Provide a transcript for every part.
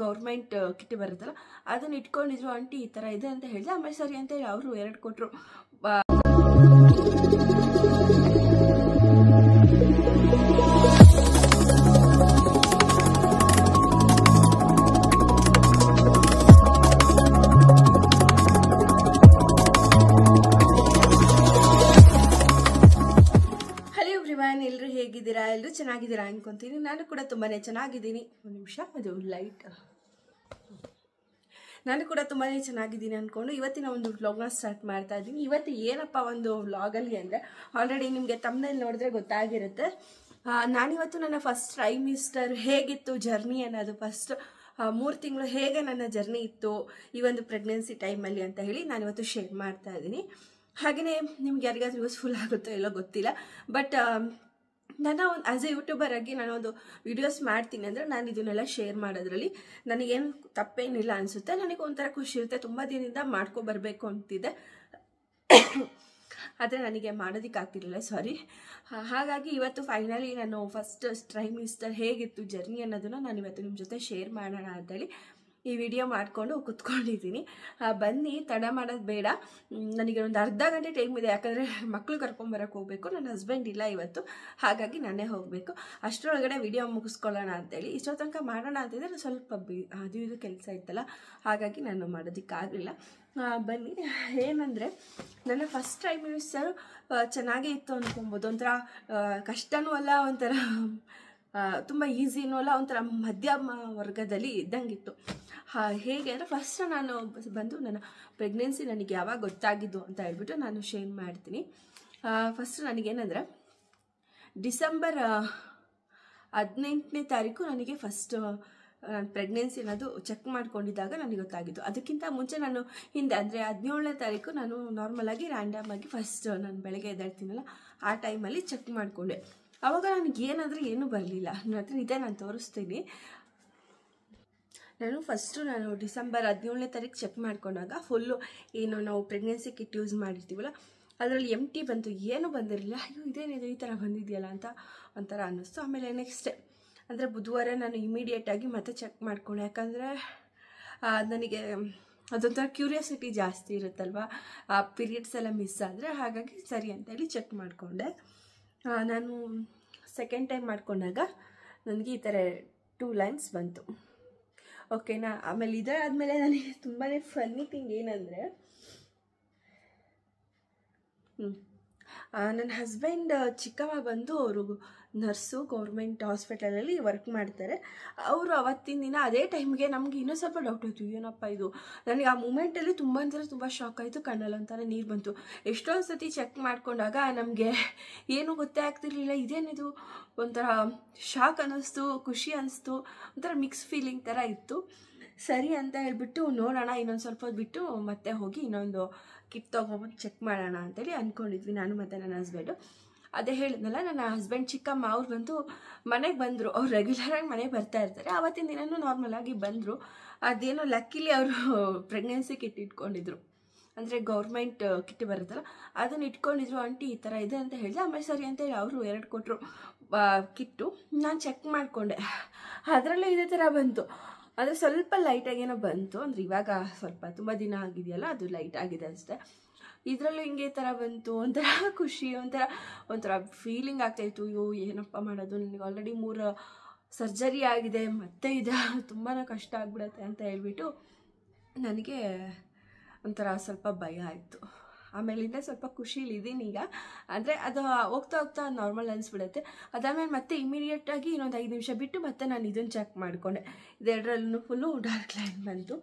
Government kit ಬರುತ್ತಲ್ಲ ಅದನ್ನ ಇಟ್ಕೊಂಡಿದ್ರು ಆಂಟಿ ಈ ಥರ ಇದೆ ಅಂತ ಹೇಳಿದೆ. ಆಮೇಲೆ ಸರಿ ಅಂತೇಳಿ ಅವರು 2 ಕೊಟ್ಟರು. ಎಲ್ಲರೂ ಹೇಗಿದ್ದೀರಾ? ಎಲ್ಲರೂ ಚೆನ್ನಾಗಿದ್ದೀರಾ ಅನ್ಕೊಂತೀನಿ. ನಾನು ಕೂಡ ತುಂಬಾ ಚೆನ್ನಾಗಿದ್ದೀನಿ. ಒಂದು ನಿಮಿಷ, ಅದು ಲೈಟ್. ನಾನು ಕೂಡ ತುಂಬಾ ಚೆನ್ನಾಗಿದ್ದೀನಿ ಅಂದ್ಕೊಂಡು ಇವತ್ತಿನ ಒಂದು ವ್ಲಾಗ್ನ ಸ್ಟಾರ್ಟ್ ಮಾಡ್ತಾ ಇದ್ದೀನಿ. ಇವತ್ತು ಏನಪ್ಪ ಒಂದು ವ್ಲಾಗಲ್ಲಿ ಅಂದರೆ, ಆಲ್ರೆಡಿ ನಿಮಗೆ ತಮ್ಮನೇಲಿ ನೋಡಿದ್ರೆ ಗೊತ್ತಾಗಿರುತ್ತೆ. ನಾನಿವತ್ತು ನನ್ನ ಫಸ್ಟ್ ಟ್ರೈಮಿಸ್ಟರ್ ಹೇಗಿತ್ತು ಜರ್ನಿ ಅನ್ನೋದು, ಫಸ್ಟ್ 3 ತಿಂಗಳು ಹೇಗೆ ನನ್ನ ಜರ್ನಿ ಇತ್ತು ಈ ಒಂದು ಪ್ರೆಗ್ನೆನ್ಸಿ ಟೈಮಲ್ಲಿ ಅಂತ ಹೇಳಿ ನಾನಿವತ್ತು ಶೇರ್ ಮಾಡ್ತಾ ಇದ್ದೀನಿ. ಹಾಗೆಯೇ ನಿಮ್ಗೆ ಯಾರಿಗಾದ್ರೂ ಯೂಸ್ಫುಲ್ ಆಗುತ್ತೋ ಎಲ್ಲೋ ಗೊತ್ತಿಲ್ಲ, ಬಟ್ ನಾನು ಒಂದು ಆ್ಯಸ್ ಎ ಯೂಟ್ಯೂಬರ್ ಆಗಿ ನಾನೊಂದು ವಿಡಿಯೋಸ್ ಮಾಡ್ತೀನಿ ಅಂದರೆ ನಾನು ಇದನ್ನೆಲ್ಲ ಶೇರ್ ಮಾಡೋದ್ರಲ್ಲಿ ನನಗೇನು ತಪ್ಪೇನಿಲ್ಲ ಅನಿಸುತ್ತೆ. ನನಗೆ ಒಂಥರ ಖುಷಿ ಇರುತ್ತೆ. ತುಂಬ ದಿನದಿಂದ ಮಾಡ್ಕೊಬರ್ಬೇಕು ಅಂತಿದ್ದೆ, ಆದರೆ ನನಗೆ ಮಾಡೋದಕ್ಕಾಗ್ತಿರಲಿಲ್ಲ, ಸಾರಿ. ಹಾಗಾಗಿ ಇವತ್ತು ಫೈನಲಿ ನಾನು ಫಸ್ಟ್ ಟ್ರೈಮಿಸ್ಟರ್ ಹೇಗಿತ್ತು ಜರ್ನಿ ಅನ್ನೋದನ್ನು ನಾನು ಇವತ್ತು ನಿಮ್ಮ ಜೊತೆ ಶೇರ್ ಮಾಡೋಣ ಅಂತೇಳಿ ಈ ವಿಡಿಯೋ ಮಾಡಿಕೊಂಡು ಕೂತ್ಕೊಂಡಿದ್ದೀನಿ. ಬನ್ನಿ, ತಡ ಮಾಡೋದು ಬೇಡ. ನನಗೆ ಒಂದು ಅರ್ಧ ಗಂಟೆ ಟೈಮ್ ಇದೆ, ಯಾಕಂದರೆ ಮಕ್ಕಳು ಕರ್ಕೊಂಬರಕ್ಕೆ ಹೋಗಬೇಕು. ನನ್ನ ಹಸ್ಬೆಂಡ್ ಇಲ್ಲ ಇವತ್ತು, ಹಾಗಾಗಿ ನಾನೇ ಹೋಗಬೇಕು. ಅಷ್ಟರೊಳಗಡೆ ವಿಡಿಯೋ ಮುಗಿಸ್ಕೊಳ್ಳೋಣ ಅಂತೇಳಿ ಇಷ್ಟೋ ತನಕ ಮಾಡೋಣ ಅಂತಿದ್ರೆ ಸ್ವಲ್ಪ ಅದು ಇದು ಕೆಲಸ ಇತ್ತಲ್ಲ, ಹಾಗಾಗಿ ನಾನು ಮಾಡೋದಕ್ಕಾಗಲಿಲ್ಲ. ಬನ್ನಿ, ಏನಂದರೆ ನನ್ನ ಫಸ್ಟ್ ಟ್ರೈಮಿಸ್ಟರ್ ಚೆನ್ನಾಗೇ ಇತ್ತು ಅಂದ್ಕೊಬೋದು. ಒಂಥರ ಕಷ್ಟನೂ ಅಲ್ಲ, ಒಂಥರ ತುಂಬ ಈಸಿನೂ ಅಲ್ಲ, ಒಂಥರ ಮಧ್ಯಮ ವರ್ಗದಲ್ಲಿ ಇದ್ದಂಗಿತ್ತು. ಹೇಗೆ ಅಂದರೆ, ಫಸ್ಟ್ ನಾನು ಬಂದು ನನ್ನ ಪ್ರೆಗ್ನೆನ್ಸಿ ನನಗೆ ಯಾವಾಗ ಗೊತ್ತಾಗಿದ್ದು ಅಂತ ಹೇಳ್ಬಿಟ್ಟು ನಾನು ಶೇರ್ ಮಾಡ್ತೀನಿ. ಫಸ್ಟ್ ನನಗೇನಂದರೆ ಡಿಸೆಂಬರ್ 18ನೇ ತಾರೀಕು ನನಗೆ ಫಸ್ಟ್ ಪ್ರೆಗ್ನೆನ್ಸಿ ಅನ್ನೋದು ಚೆಕ್ ಮಾಡ್ಕೊಂಡಿದ್ದಾಗ ನನಗೆ ಗೊತ್ತಾಗಿದ್ದು. ಅದಕ್ಕಿಂತ ಮುಂಚೆ ನಾನು ಹಿಂದೆ ಅಂದರೆ 17ನೇ ತಾರೀಕು ನಾನು ನಾರ್ಮಲಾಗಿ ರ್ಯಾಂಡಮ್ ಆಗಿ ಫಸ್ಟ್ ನಾನು ಬೆಳಗ್ಗೆ ಎದ್ದೇಳ್ತೀನಲ್ಲ ಆ ಟೈಮಲ್ಲಿ ಚೆಕ್ ಮಾಡಿಕೊಂಡೆ. ಆವಾಗ ನನಗೆ ಏನಂದರೆ ಏನೂ ಬರಲಿಲ್ಲ. ನನ್ನ ಹತ್ರ ಇದೆ, ನಾನು ತೋರಿಸ್ತೀನಿ. ನಾನು ಡಿಸೆಂಬರ್ 17ನೇ ತಾರೀಕು ಚೆಕ್ ಮಾಡ್ಕೊಂಡಾಗ ಫುಲ್ಲು ಏನು ನಾವು ಪ್ರೆಗ್ನೆನ್ಸಿ ಕಿಟ್ ಯೂಸ್ ಮಾಡಿರ್ತೀವಲ್ಲ ಅದರಲ್ಲಿ ಎಂಟಿ ಬಂತು, ಏನೂ ಬಂದಿರಲಿಲ್ಲ. ಅಯ್ಯೋ ಇದೇನಿದು ಈ ಥರ ಬಂದಿದೆಯಲ್ಲ ಅಂತ ಒಂಥರ ಅನ್ನಿಸ್ತು. ಆಮೇಲೆ ನೆಕ್ಸ್ಟ್ ಅಂದರೆ ಬುಧವಾರ ನಾನು ಇಮಿಡಿಯೇಟಾಗಿ ಮತ್ತೆ ಚೆಕ್ ಮಾಡ್ಕೊಂಡೆ, ಯಾಕಂದರೆ ನನಗೆ ಅದೊಂಥರ ಕ್ಯೂರಿಯಾಸಿಟಿ ಜಾಸ್ತಿ ಇರುತ್ತಲ್ವ ಪೀರಿಯಡ್ಸ್ ಎಲ್ಲ ಮಿಸ್ ಆದರೆ, ಹಾಗಾಗಿ ಸರಿ ಅಂತೇಳಿ ಚೆಕ್ ಮಾಡಿಕೊಂಡೆ. ನಾನು ಸೆಕೆಂಡ್ ಟೈಮ್ ಮಾಡ್ಕೊಂಡಾಗ ನನಗೆ ಈ ಥರ 2 ಲೈನ್ಸ್ ಬಂತು, ಓಕೆನಾ. ಆಮೇಲೆ ಇದಾದಮೇಲೆ ನನಗೆ ತುಂಬಾ ಫನ್ನಿ ಥಿಂಗ್ ಏನಂದರೆ, ನನ್ನ ಹಸ್ಬೆಂಡ್ ಚಿಕ್ಕಮ್ಮ ಬಂದು ಅವರು ನರ್ಸು ಗೌರ್ಮೆಂಟ್ ಹಾಸ್ಪಿಟಲಲ್ಲಿ ವರ್ಕ್ ಮಾಡ್ತಾರೆ. ಅವರು ಅವತ್ತಿನ ದಿನ ಅದೇ ಟೈಮ್ಗೆ ನಮಗೆ ಇನ್ನೂ ಸ್ವಲ್ಪ ಡೌಟ್ ಆಯಿತು, ಏನಪ್ಪ ಇದು. ನನಗೆ ಆ ಮೂಮೆಂಟಲ್ಲಿ ತುಂಬ ಶಾಕ್ ಆಯಿತು, ಕಣ್ಣಲ್ಲಿ ಒಂಥರ ನೀರು ಬಂತು. ಎಷ್ಟೊಂದು ಸತಿ ಚೆಕ್ ಮಾಡ್ಕೊಂಡಾಗ ನಮಗೆ ಏನೂ ಗೊತ್ತೇ ಆಗ್ತಿರ್ಲಿಲ್ಲ, ಇದೇನಿದು ಒಂಥರ ಶಾಕ್ ಅನ್ನಿಸ್ತು, ಖುಷಿ ಅನ್ನಿಸ್ತು, ಒಂಥರ ಮಿಕ್ಸ್ ಫೀಲಿಂಗ್ ಥರ ಇತ್ತು. ಸರಿ ಅಂತ ಹೇಳ್ಬಿಟ್ಟು ನೋಡೋಣ, ಇನ್ನೊಂದು ಸ್ವಲ್ಪ ಹೊತ್ತು ಬಿಟ್ಟು ಮತ್ತೆ ಹೋಗಿ ಇನ್ನೊಂದು ಕಿಟ್ ತೊಗೊಂಬಂದು ಚೆಕ್ ಮಾಡೋಣ ಅಂತೇಳಿ ಅಂದ್ಕೊಂಡಿದ್ವಿ ನಾನು ಮತ್ತು ನನ್ನ ಹಸ್ಬೆಂಡು. ಅದೇ ಹೇಳಿದ್ನಲ್ಲ, ನನ್ನ ಹಸ್ಬೆಂಡ್ ಚಿಕ್ಕಮ್ಮ ಅವ್ರು ಬಂದು ಮನೆಗೆ ಬಂದರು. ಅವ್ರು ರೆಗ್ಯುಲರಾಗಿ ಮನೆಗೆ ಬರ್ತಾ ಇರ್ತಾರೆ. ಆವತ್ತಿನ ದಿನವೂ ನಾರ್ಮಲಾಗಿ ಬಂದರು. ಅದೇನೋ ಲಕ್ಕಿಲಿ ಅವರು ಪ್ರೆಗ್ನೆನ್ಸಿ ಕಿಟ್ ಇಟ್ಕೊಂಡಿದ್ರು, ಅಂದರೆ ಗೌರ್ಮೆಂಟ್ ಕಿಟ್ ಬರುತ್ತಲ್ಲ ಅದನ್ನು ಇಟ್ಕೊಂಡಿದ್ರು. ಆಂಟಿ ಈ ಥರ ಇದೆ ಅಂತ ಹೇಳಿದೆ. ಆಮೇಲೆ ಸರಿ ಅಂತೇಳಿ ಅವರು 2 ಕೊಟ್ಟರು ಕಿಟ್ಟು. ನಾನು ಚೆಕ್ ಮಾಡಿಕೊಂಡೆ, ಅದರಲ್ಲೇ ಇದೇ ಥರ ಬಂತು. ಅಂದರೆ ಸ್ವಲ್ಪ ಲೈಟಾಗೇನೋ ಬಂತು, ಅಂದರೆ ಇವಾಗ ಸ್ವಲ್ಪ ತುಂಬ ದಿನ ಆಗಿದೆಯಲ್ಲ ಅದು ಲೈಟ್ ಆಗಿದೆ ಅಷ್ಟೇ. ಇದರಲ್ಲೂ ಹಿಂಗೆ ಥರ ಬಂತು, ಒಂಥರ ಖುಷಿ, ಒಂಥರ ಫೀಲಿಂಗ್ ಆಗ್ತಾಯಿತ್ತು. ಅಯ್ಯೋ ಏನಪ್ಪ ಮಾಡೋದು, ನನಗೆ ಆಲ್ರೆಡಿ 3 ಸರ್ಜರಿ ಆಗಿದೆ, ಮತ್ತೆ ಇದು ತುಂಬಾ ಕಷ್ಟ ಆಗ್ಬಿಡತ್ತೆ ಅಂತ ಹೇಳ್ಬಿಟ್ಟು ನನಗೆ ಒಂಥರ ಸ್ವಲ್ಪ ಭಯ ಆಯಿತು. ಆಮೇಲಿಂದ ಸ್ವಲ್ಪ ಖುಷಿಲಿದ್ದೀನಿ ಈಗ. ಅಂದರೆ ಅದು ಹೋಗ್ತಾ ನಾರ್ಮಲ್ ಅನಿಸ್ಬಿಡುತ್ತೆ. ಅದಾದಮೇಲೆ ಮತ್ತೆ ಇಮಿಡಿಯೇಟಾಗಿ ಇನ್ನೊಂದು 5 ನಿಮಿಷ ಬಿಟ್ಟು ಮತ್ತೆ ನಾನು ಇದನ್ನು ಚೆಕ್ ಮಾಡಿಕೊಂಡೆ. ಇದೆರಡರಲ್ಲೂ ಫುಲ್ಲು ಡಾರ್ಕ್ ಲೈನ್ ಬಂತು.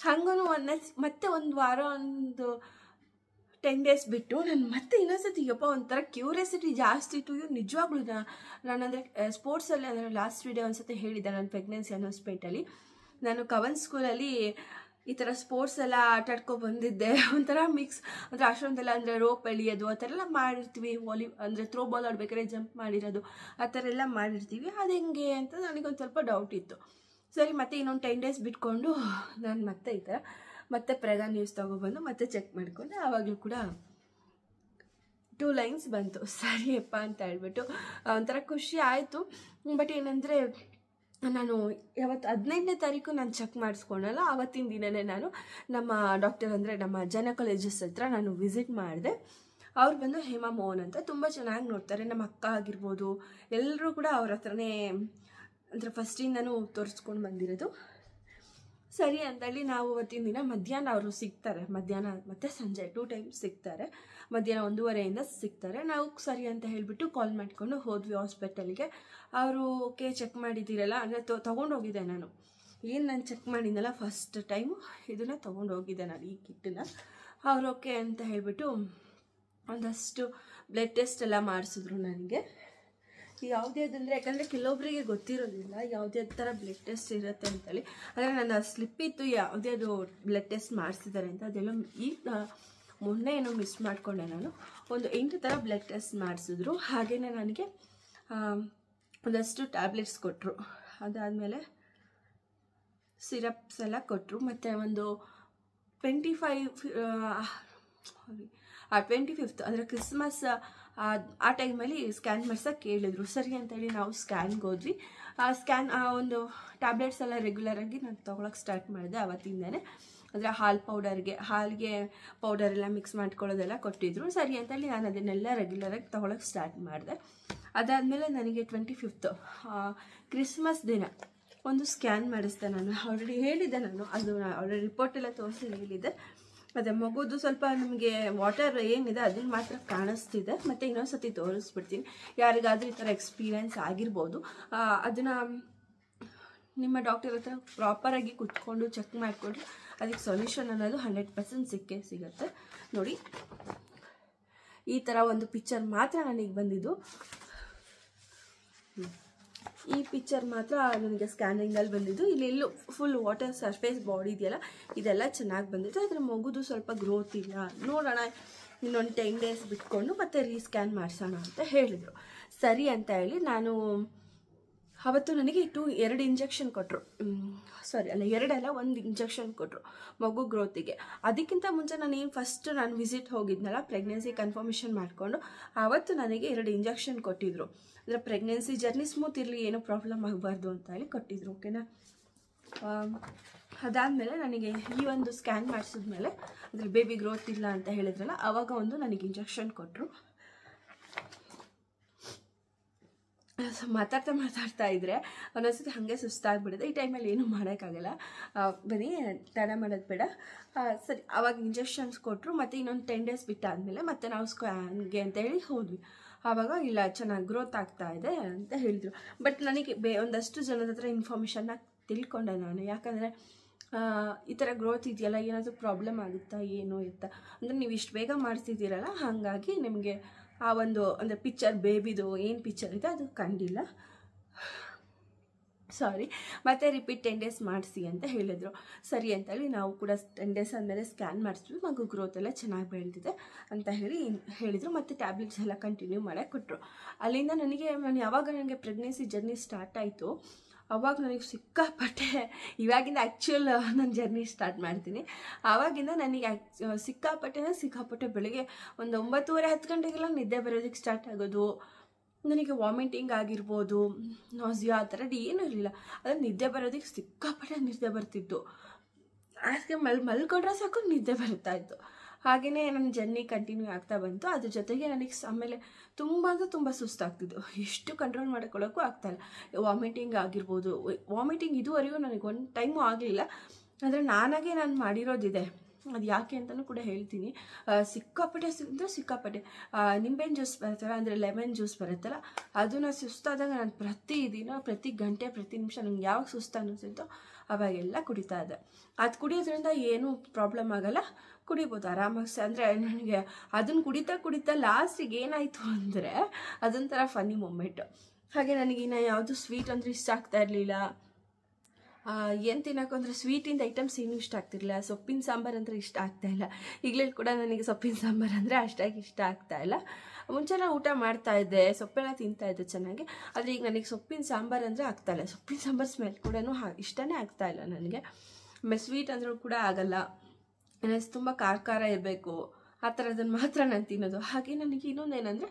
ಹಾಗೂ ಮತ್ತೆ ಒಂದು ವಾರ, ಒಂದು 10 ಡೇಸ್ ಬಿಟ್ಟು ನಾನು ಮತ್ತೆ ಇನ್ನೊಂದ್ಸತಿ ಯಪ್ಪ ಒಂಥರ ಕ್ಯೂರಿಯಾಸಿಟಿ ಜಾಸ್ತಿ ಇತ್ತು. ಇವು ನಿಜವಾಗ್ಲೂ ನಾನಂದರೆ ಸ್ಪೋರ್ಟ್ಸಲ್ಲಿ, ಅಂದರೆ ಲಾಸ್ಟ್ ವಿಡಿಯೋ ಒಂದ್ಸತಿ ಹೇಳಿದ್ದೆ, ನಾನು ಪ್ರೆಗ್ನೆನ್ಸಿ ಅನ್ನೋಸ್ಪೇಟಲ್ಲಿ ನಾನು ಕವನ್ ಸ್ಕೂಲಲ್ಲಿ ಈ ಥರ ಸ್ಪೋರ್ಟ್ಸ್ ಎಲ್ಲ ಆಟಾಡ್ಕೊಂಡು ಬಂದಿದ್ದೆ. ಒಂಥರ ಮಿಕ್ಸ್, ಅಂದರೆ ಅಷ್ಟೊಂದೆಲ್ಲ ಅಂದರೆ ರೋಪ್ ಎಳಿಯೋದು ಆ ಥರ ಎಲ್ಲ ಮಾಡಿರ್ತೀವಿ. ಅಂದರೆ ಥ್ರೋ ಬಾಲ್ ಆಡ್ಬೇಕಾದ್ರೆ ಜಂಪ್ ಮಾಡಿರೋದು ಆ ಥರ ಎಲ್ಲ ಮಾಡಿರ್ತೀವಿ. ಅದು ಹೆಂಗೆ ಅಂತ ನನಗೊಂದು ಸ್ವಲ್ಪ ಡೌಟ್ ಇತ್ತು. ಸರಿ, ಮತ್ತೆ ಇನ್ನೊಂದು 10 ಡೇಸ್ ಬಿಟ್ಕೊಂಡು ನಾನು ಮತ್ತೆ ಈ ಥರ ಮತ್ತೆ ಪ್ರೆಗಾ ನ್ಯೂಸ್ ತೊಗೊಬಂದು ಮತ್ತೆ ಚೆಕ್ ಮಾಡಿಕೊಂಡೆ. ಆವಾಗಲೂ ಕೂಡ 2 ಲೈನ್ಸ್ ಬಂತು. ಸರಿಯಪ್ಪ ಅಂತ ಹೇಳ್ಬಿಟ್ಟು ಒಂಥರ ಖುಷಿ ಆಯಿತು. ಬಟ್ ಏನಂದರೆ ನಾನು ಯಾವತ್ತು 15ನೇ ತಾರೀಕು ನಾನು ಚೆಕ್ ಮಾಡಿಸ್ಕೊಂಡಲ್ಲ, ಆವತ್ತಿನ ದಿನವೇ ನಾನು ನಮ್ಮ ಡಾಕ್ಟರ್ ಅಂದರೆ ನಮ್ಮ ಗೈನಕಾಲಜಿಸ್ಟ್ ಹತ್ರ ನಾನು ವಿಸಿಟ್ ಮಾಡಿದೆ. ಅವ್ರು ಬಂದು ಹೇಮಾ ಮೋಹನ್ ಅಂತ ತುಂಬ ಚೆನ್ನಾಗಿ ನೋಡ್ತಾರೆ. ನಮ್ಮ ಅಕ್ಕ ಆಗಿರ್ಬೋದು ಎಲ್ಲರೂ ಕೂಡ ಅವ್ರ ಹತ್ರನೇ ಅಂದರೆ ಫಸ್ಟಿಂದನೂ ತೋರಿಸ್ಕೊಂಡು ಬಂದಿರೋದು. ಸರಿ ಅಂತೇಳಿ ನಾವು ಅವತ್ತಿನ ದಿನ ಮಧ್ಯಾಹ್ನ ಅವರು ಸಿಗ್ತಾರೆ, ಮಧ್ಯಾಹ್ನ ಮತ್ತು ಸಂಜೆ 2 ಟೈಮ್ಸ್ ಸಿಗ್ತಾರೆ. ಮಧ್ಯಾಹ್ನ 1:30 ಸಿಗ್ತಾರೆ. ನಾವು ಸರಿ ಅಂತ ಹೇಳಿಬಿಟ್ಟು ಕಾಲ್ ಮಾಡಿಕೊಂಡು ಹೋದ್ವಿ ಹಾಸ್ಪಿಟಲ್ಗೆ. ಅವರು ಓಕೆ ಚೆಕ್ ಮಾಡಿದ್ದೀರಲ್ಲ ಅಂದರೆ ತೊಗೊಂಡೋಗಿದ್ದೆ ನಾನು, ಏನು ನಾನು ಚೆಕ್ ಮಾಡಿದ್ನಲ್ಲ ಫಸ್ಟ್ ಟೈಮು ಇದನ್ನು ತೊಗೊಂಡೋಗಿದ್ದೆ ನಾನು, ಈ ಕಿಟ್ಟನ್ನು. ಅವ್ರು ಓಕೆ ಅಂತ ಹೇಳಿಬಿಟ್ಟು ಒಂದಷ್ಟು ಬ್ಲಡ್ ಟೆಸ್ಟ್ ಎಲ್ಲ ಮಾಡಿಸಿದ್ರು ನನಗೆ. ಯಾವುದೇದಂದರೆ ಯಾಕಂದರೆ ಕೆಲವೊಬ್ಬರಿಗೆ ಗೊತ್ತಿರೋದಿಲ್ಲ ಯಾವುದೇ ಥರ ಬ್ಲಡ್ ಟೆಸ್ಟ್ ಇರುತ್ತೆ ಅಂತೇಳಿ. ಆದರೆ ನನ್ನ ಸ್ಲಿಪ್ ಇತ್ತು ಯಾವುದೇ ಅದು ಬ್ಲಡ್ ಟೆಸ್ಟ್ ಮಾಡಿಸಿದ್ದಾರೆ ಅಂತ, ಅದೆಲ್ಲ ಈಗ ಮೊನ್ನೆ ಏನೋ ಮಿಸ್ ಮಾಡಿಕೊಂಡೆ ನಾನು. ಒಂದು 8 ಥರ ಬ್ಲಡ್ ಟೆಸ್ಟ್ ಮಾಡಿಸಿದ್ರು. ಹಾಗೆಯೇ ನನಗೆ ಒಂದಷ್ಟು ಟ್ಯಾಬ್ಲೆಟ್ಸ್ ಕೊಟ್ಟರು. ಅದಾದಮೇಲೆ ಸಿರಪ್ಸ್ ಎಲ್ಲ ಕೊಟ್ಟರು. ಮತ್ತು ಒಂದು 25th ಅಂದರೆ ಕ್ರಿಸ್ಮಸ್ ಆ ಟೈಮಲ್ಲಿ ಸ್ಕ್ಯಾನ್ ಮಾಡ್ಸೋಕೆ ಕೇಳಿದ್ರು. ಸರಿ ಅಂತೇಳಿ ನಾವು ಸ್ಕ್ಯಾನ್ಗೆ ಹೋದ್ವಿ. ಒಂದು ಟ್ಯಾಬ್ಲೆಟ್ಸ್ ಎಲ್ಲ ರೆಗ್ಯುಲರಾಗಿ ನಾನು ತೊಗೊಳಕ್ಕೆ ಸ್ಟಾರ್ಟ್ ಮಾಡಿದೆ ಆವತ್ತಿಂದನೇ. ಅಂದರೆ ಹಾಲಿಗೆ ಪೌಡರ್ ಎಲ್ಲ ಮಿಕ್ಸ್ ಮಾಡ್ಕೊಳ್ಳೋದೆಲ್ಲ ಕೊಟ್ಟಿದ್ರು. ಸರಿ ಅಂತೇಳಿ ನಾನು ಅದನ್ನೆಲ್ಲ ರೆಗ್ಯುಲರಾಗಿ ತೊಗೊಳಕ್ಕೆ ಸ್ಟಾರ್ಟ್ ಮಾಡಿದೆ. ಅದಾದಮೇಲೆ ನನಗೆ 25th ಕ್ರಿಸ್ಮಸ್ ದಿನ ಒಂದು ಸ್ಕ್ಯಾನ್ ಮಾಡಿಸ್ದೆ. ನಾನು ಆಲ್ರೆಡಿ ಹೇಳಿದ್ದೆ, ನಾನು ಅದು ಆಲ್ರೆಡಿ ರಿಪೋರ್ಟೆಲ್ಲ ತೋರಿಸಿ ಹೇಳಿದ್ದೆ. ಅದೇ ಮಗುದು ಸ್ವಲ್ಪ ನಮಗೆ ವಾಟರ್ ಏನಿದೆ ಅದನ್ನು ಮಾತ್ರ ಕಾಣಿಸ್ತಿದೆ. ಮತ್ತು ಇನ್ನೊಂದ್ಸತಿ ತೋರಿಸ್ಬಿಡ್ತೀನಿ, ಯಾರಿಗಾದ್ರೂ ಈ ಥರ ಎಕ್ಸ್ಪೀರಿಯೆನ್ಸ್ ಆಗಿರ್ಬೋದು. ಅದನ್ನು ನಿಮ್ಮ ಡಾಕ್ಟರ್ ಹತ್ರ ಪ್ರಾಪರಾಗಿ ಕುತ್ಕೊಂಡು ಚೆಕ್ ಮಾಡಿಕೊಂಡ್ರೆ ಅದಕ್ಕೆ ಸೊಲ್ಯೂಷನ್ ಅನ್ನೋದು 100% ಸಿಕ್ಕೇ ಸಿಗುತ್ತೆ. ನೋಡಿ, ಈ ಥರ ಒಂದು ಪಿಕ್ಚರ್ ಮಾತ್ರ ನನಗೆ ಬಂದಿದ್ದು. ಈ ಪಿಕ್ಚರ್ ಮಾತ್ರ ನನಗೆ ಸ್ಕ್ಯಾನಿಂಗಲ್ಲಿ ಬಂದಿದ್ದು. ಇಲ್ಲೆಲ್ಲೂ ಫುಲ್ ವಾಟರ್ ಸರ್ಫೇಸ್ ಬಾಡಿ ಇದೆಯಲ್ಲ ಇದೆಲ್ಲ ಚೆನ್ನಾಗಿ ಬಂದಿತ್ತು. ಆದರೆ ಮಗುದು ಸ್ವಲ್ಪ ಗ್ರೋತ್ ಇಲ್ಲ, ನೋಡೋಣ ಇನ್ನೊಂದು 10 days ಬಿಟ್ಕೊಂಡು ಮತ್ತೆ ರೀಸ್ಕ್ಯಾನ್ ಮಾಡಿಸೋಣ ಅಂತ ಹೇಳಿದರು. ಸರಿ ಅಂತ ಹೇಳಿ ನಾನು ಅವತ್ತು ನನಗೆ 2 ಇಂಜೆಕ್ಷನ್ ಕೊಟ್ಟರು. ಒಂದು ಇಂಜೆಕ್ಷನ್ ಕೊಟ್ಟರು ಮಗು ಗ್ರೋತಿಗೆ. ಅದಕ್ಕಿಂತ ಮುಂಚೆ ನಾನು ವಿಸಿಟ್ ಹೋಗಿದ್ನಲ್ಲ ಪ್ರೆಗ್ನೆನ್ಸಿ ಕನ್ಫರ್ಮೇಷನ್ ಮಾಡಿಕೊಂಡು, ಆವತ್ತು ನನಗೆ 2 ಇಂಜೆಕ್ಷನ್ ಕೊಟ್ಟಿದ್ರು. ಅಂದರೆ ಪ್ರೆಗ್ನೆನ್ಸಿ ಜರ್ನಿ ಸ್ಮೂತ್ ಇರಲಿ, ಏನೂ ಪ್ರಾಬ್ಲಮ್ ಆಗಬಾರ್ದು ಅಂತ ಹೇಳಿ ಕೊಟ್ಟಿದ್ರು. ಓಕೆನಾ. ಅದಾದಮೇಲೆ ನನಗೆ ಈ ಒಂದು ಸ್ಕ್ಯಾನ್ ಮಾಡಿಸಿದ್ಮೇಲೆ ಅಂದರೆ ಬೇಬಿ ಗ್ರೋತ್ ಇಲ್ಲ ಅಂತ ಹೇಳಿದ್ರಲ್ಲ, ಆವಾಗ ಒಂದು ನನಗೆ ಇಂಜೆಕ್ಷನ್ ಕೊಟ್ಟರು. ಮಾತಾಡ್ತಾ ಇದ್ದರೆ ಒಂದೊಂದ್ಸತಿ ಹಾಗೆ ಸುಸ್ತಾಗ್ಬಿಡುತ್ತೆ. ಈ ಟೈಮಲ್ಲಿ ಏನೂ ಮಾಡೋಕ್ಕಾಗಲ್ಲ. ಬನ್ನಿ, ತಡ ಮಾಡೋದು ಬೇಡ. ಸರಿ, ಆವಾಗ ಇಂಜೆಕ್ಷನ್ಸ್ ಕೊಟ್ಟರು. ಮತ್ತು ಇನ್ನೊಂದು 10 days ಬಿಟ್ಟಾದಮೇಲೆ ಮತ್ತೆ ನಾವು ಸ್ಕ್ಯಾನ್ಗೆ ಅಂತೇಳಿ ಹೋದ್ವಿ. ಆವಾಗ ಇಲ್ಲ, ಚೆನ್ನಾಗಿ ಗ್ರೋತ್ ಆಗ್ತಾ ಇದೆ ಅಂತ ಹೇಳಿದರು. ಬಟ್ ನನಗೆ ಒಂದಷ್ಟು ಜನದ ಹತ್ರ ಇನ್ಫಾರ್ಮೇಷನ್ನ ತಿಳ್ಕೊಂಡೆ ನಾನು. ಯಾಕಂದರೆ ಈ ಥರ ಗ್ರೋತ್ ಇದೆಯಲ್ಲ, ಏನಾದರೂ ಪ್ರಾಬ್ಲಮ್ ಆಗುತ್ತಾ ಏನು ಅಂತ. ಅಂದರೆ ನೀವು ಇಷ್ಟು ಬೇಗ ಮಾಡ್ತಿದ್ದೀರಲ್ಲ, ಹಾಗಾಗಿ ನಿಮಗೆ ಆ ಒಂದು ಅಂದರೆ ಪಿಕ್ಚರ್ ಬೇಬಿದು ಏನು ಪಿಕ್ಚರ್ ಇದೆ ಅದು ಕಂಡಿಲ್ಲ. ಮತ್ತೆ ರಿಪೀಟ್ 10 days ಮಾಡಿಸಿ ಅಂತ ಹೇಳಿದರು. ಸರಿ ಅಂತೇಳಿ ನಾವು ಕೂಡ 10 days ಆದಮೇಲೆ ಸ್ಕ್ಯಾನ್ ಮಾಡಿಸಿದ್ವಿ. ಮಗು ಗ್ರೋತ್ ಎಲ್ಲ ಚೆನ್ನಾಗಿ ಬೆಳೆದಿದೆ ಅಂತ ಹೇಳಿದರು. ಮತ್ತು ಟ್ಯಾಬ್ಲೆಟ್ಸ್ ಎಲ್ಲ ಕಂಟಿನ್ಯೂ ಮಾಡೋಕ್ಕೆ ಕೊಟ್ಟರು. ಅಲ್ಲಿಂದ ನಾನು ಯಾವಾಗ ನನಗೆ ಪ್ರೆಗ್ನೆನ್ಸಿ ಜರ್ನಿ ಸ್ಟಾರ್ಟ್ ಆಯಿತು ಆವಾಗ ನನಗೆ ಸಿಕ್ಕಾಪಟ್ಟೆ, ಇವಾಗಿಂದ ಆ್ಯಕ್ಚುಯಲ್ ನಾನು ಜರ್ನಿ ಸ್ಟಾರ್ಟ್ ಮಾಡ್ತೀನಿ. ಆವಾಗಿಂದ ನನಗೆ ಸಿಕ್ಕಾಪಟ್ಟೆ ಬೆಳಗ್ಗೆ ಒಂದು 9:30-10 ಗಂಟೆಗೆಲ್ಲ ನಿದ್ದೆ ಬರೋದಕ್ಕೆ ಸ್ಟಾರ್ಟ್ ಆಗೋದು. ನನಗೆ ವಾಮಿಟಿಂಗ್ ಆಗಿರ್ಬೋದು, ನಾಸಿಯಾ ಆ ಥರದ್ದು ಏನೂ ಇರಲಿಲ್ಲ. ಅದ್ರ ನಿದ್ದೆ ಬರೋದಕ್ಕೆ ಸಿಕ್ಕಾಪಟ್ಟೆ ನಿದ್ದೆ ಬರ್ತಿತ್ತು. ಅದಕ್ಕೆ ಮಲ್ಕೊಂಡ್ರೆ ಸಾಕು ನಿದ್ದೆ ಬರ್ತಾಯಿತ್ತು. ಹಾಗೆಯೇ ನನ್ನ ಜರ್ನಿ ಕಂಟಿನ್ಯೂ ಆಗ್ತಾ ಬಂತು. ಅದ್ರ ಜೊತೆಗೆ ನನಗೆ ಆಮೇಲೆ ತುಂಬ ಸುಸ್ತಾಗ್ತಿದ್ದು, ಎಷ್ಟು ಕಂಟ್ರೋಲ್ ಮಾಡ್ಕೊಳ್ಳೋಕ್ಕೂ ಆಗ್ತಾಯಿಲ್ಲ. ವಾಮಿಟಿಂಗ್ ಆಗಿರ್ಬೋದು. ವಾಮಿಟಿಂಗ್ ಇದುವರೆಗೂ ನನಗೆ ಒಂದು ಟೈಮು ಆಗಲಿಲ್ಲ. ಆದರೆ ನಾನು ಮಾಡಿರೋದಿದೆ, ಅದು ಯಾಕೆ ಅಂತಲೂ ಕೂಡ ಹೇಳ್ತೀನಿ. ಸಿಕ್ಕಾಪಟ್ಟೆ ನಿಂಬೆಹಣ್ಣು ಜ್ಯೂಸ್ ಬರುತ್ತಲ್ಲ, ಅಂದರೆ ಲೆಮನ್ ಜ್ಯೂಸ್ ಬರುತ್ತಲ್ಲ, ಅದನ್ನು ಸುಸ್ತಾದಾಗ ನಾನು ಪ್ರತಿ ಗಂಟೆ ಪ್ರತಿ ನಿಮಿಷ ನನಗೆ ಯಾವಾಗ ಸುಸ್ತು ಅನ್ನಿಸುತ್ತೋ ಅವಾಗೆಲ್ಲ ಕುಡಿತಾ ಇದ್ದೆ. ಅದು ಕುಡಿಯೋದ್ರಿಂದ ಏನೂ ಪ್ರಾಬ್ಲಮ್ ಆಗೋಲ್ಲ, ಕುಡಿಬೋದು ಆರಾಮಾಗಿ. ಅಂದರೆ ನನಗೆ ಅದನ್ನು ಕುಡಿತಾ ಲಾಸ್ಟಿಗೆ ಏನಾಯಿತು ಅಂದರೆ ಅದೊಂಥರ ಫನ್ನಿ ಮೂಮೆಂಟು. ಹಾಗೆ ನನಗಿನ್ನ ಯಾವುದು ಸ್ವೀಟ್ ಅಂದರೆ ಇಷ್ಟ ಆಗ್ತಾ ಇರಲಿಲ್ಲ. ಏನು ತಿನ್ನೋಕ್ಕಂದ್ರೆ ಸ್ವೀಟಿಂದ ಐಟಮ್ಸ್ ಏನೂ ಇಷ್ಟ ಆಗ್ತಿರಲಿಲ್ಲ. ಸೊಪ್ಪಿನ ಸಾಂಬಾರು ಅಂದರೆ ಇಷ್ಟ ಆಗ್ತಾಯಿಲ್ಲ. ಈಗಲೂ ಕೂಡ ನನಗೆ ಸೊಪ್ಪಿನ ಸಾಂಬಾರು ಅಂದರೆ ಅಷ್ಟಾಗಿ ಇಷ್ಟ ಆಗ್ತಾಯಿಲ್ಲ. ಮುಂಚೆ ನಾನು ಊಟ ಮಾಡ್ತಾಯಿದ್ದೆ, ಸೊಪ್ಪೆಲ್ಲ ತಿಂತಾಯಿದ್ದೆ ಚೆನ್ನಾಗಿ. ಆದರೆ ಈಗ ನನಗೆ ಸೊಪ್ಪಿನ ಸಾಂಬಾರು ಅಂದರೆ ಆಗ್ತಾಯಿಲ್ಲ. ಸೊಪ್ಪಿನ ಸಾಂಬಾರು ಸ್ಮೆಲ್ ಕೂಡ ಇಷ್ಟನೇ ಆಗ್ತಾಯಿಲ್ಲ ನನಗೆ. ಆಮೇಲೆ ಸ್ವೀಟ್ ಅಂದರೂ ಕೂಡ ಆಗಲ್ಲ. ತುಂಬ ಖಾರ ಇರಬೇಕು ಆ ಥರದನ್ನು ಮಾತ್ರ ನಾನು ತಿನ್ನೋದು. ಹಾಗೆ ನನಗೆ ಇನ್ನೊಂದೇನೆಂದರೆ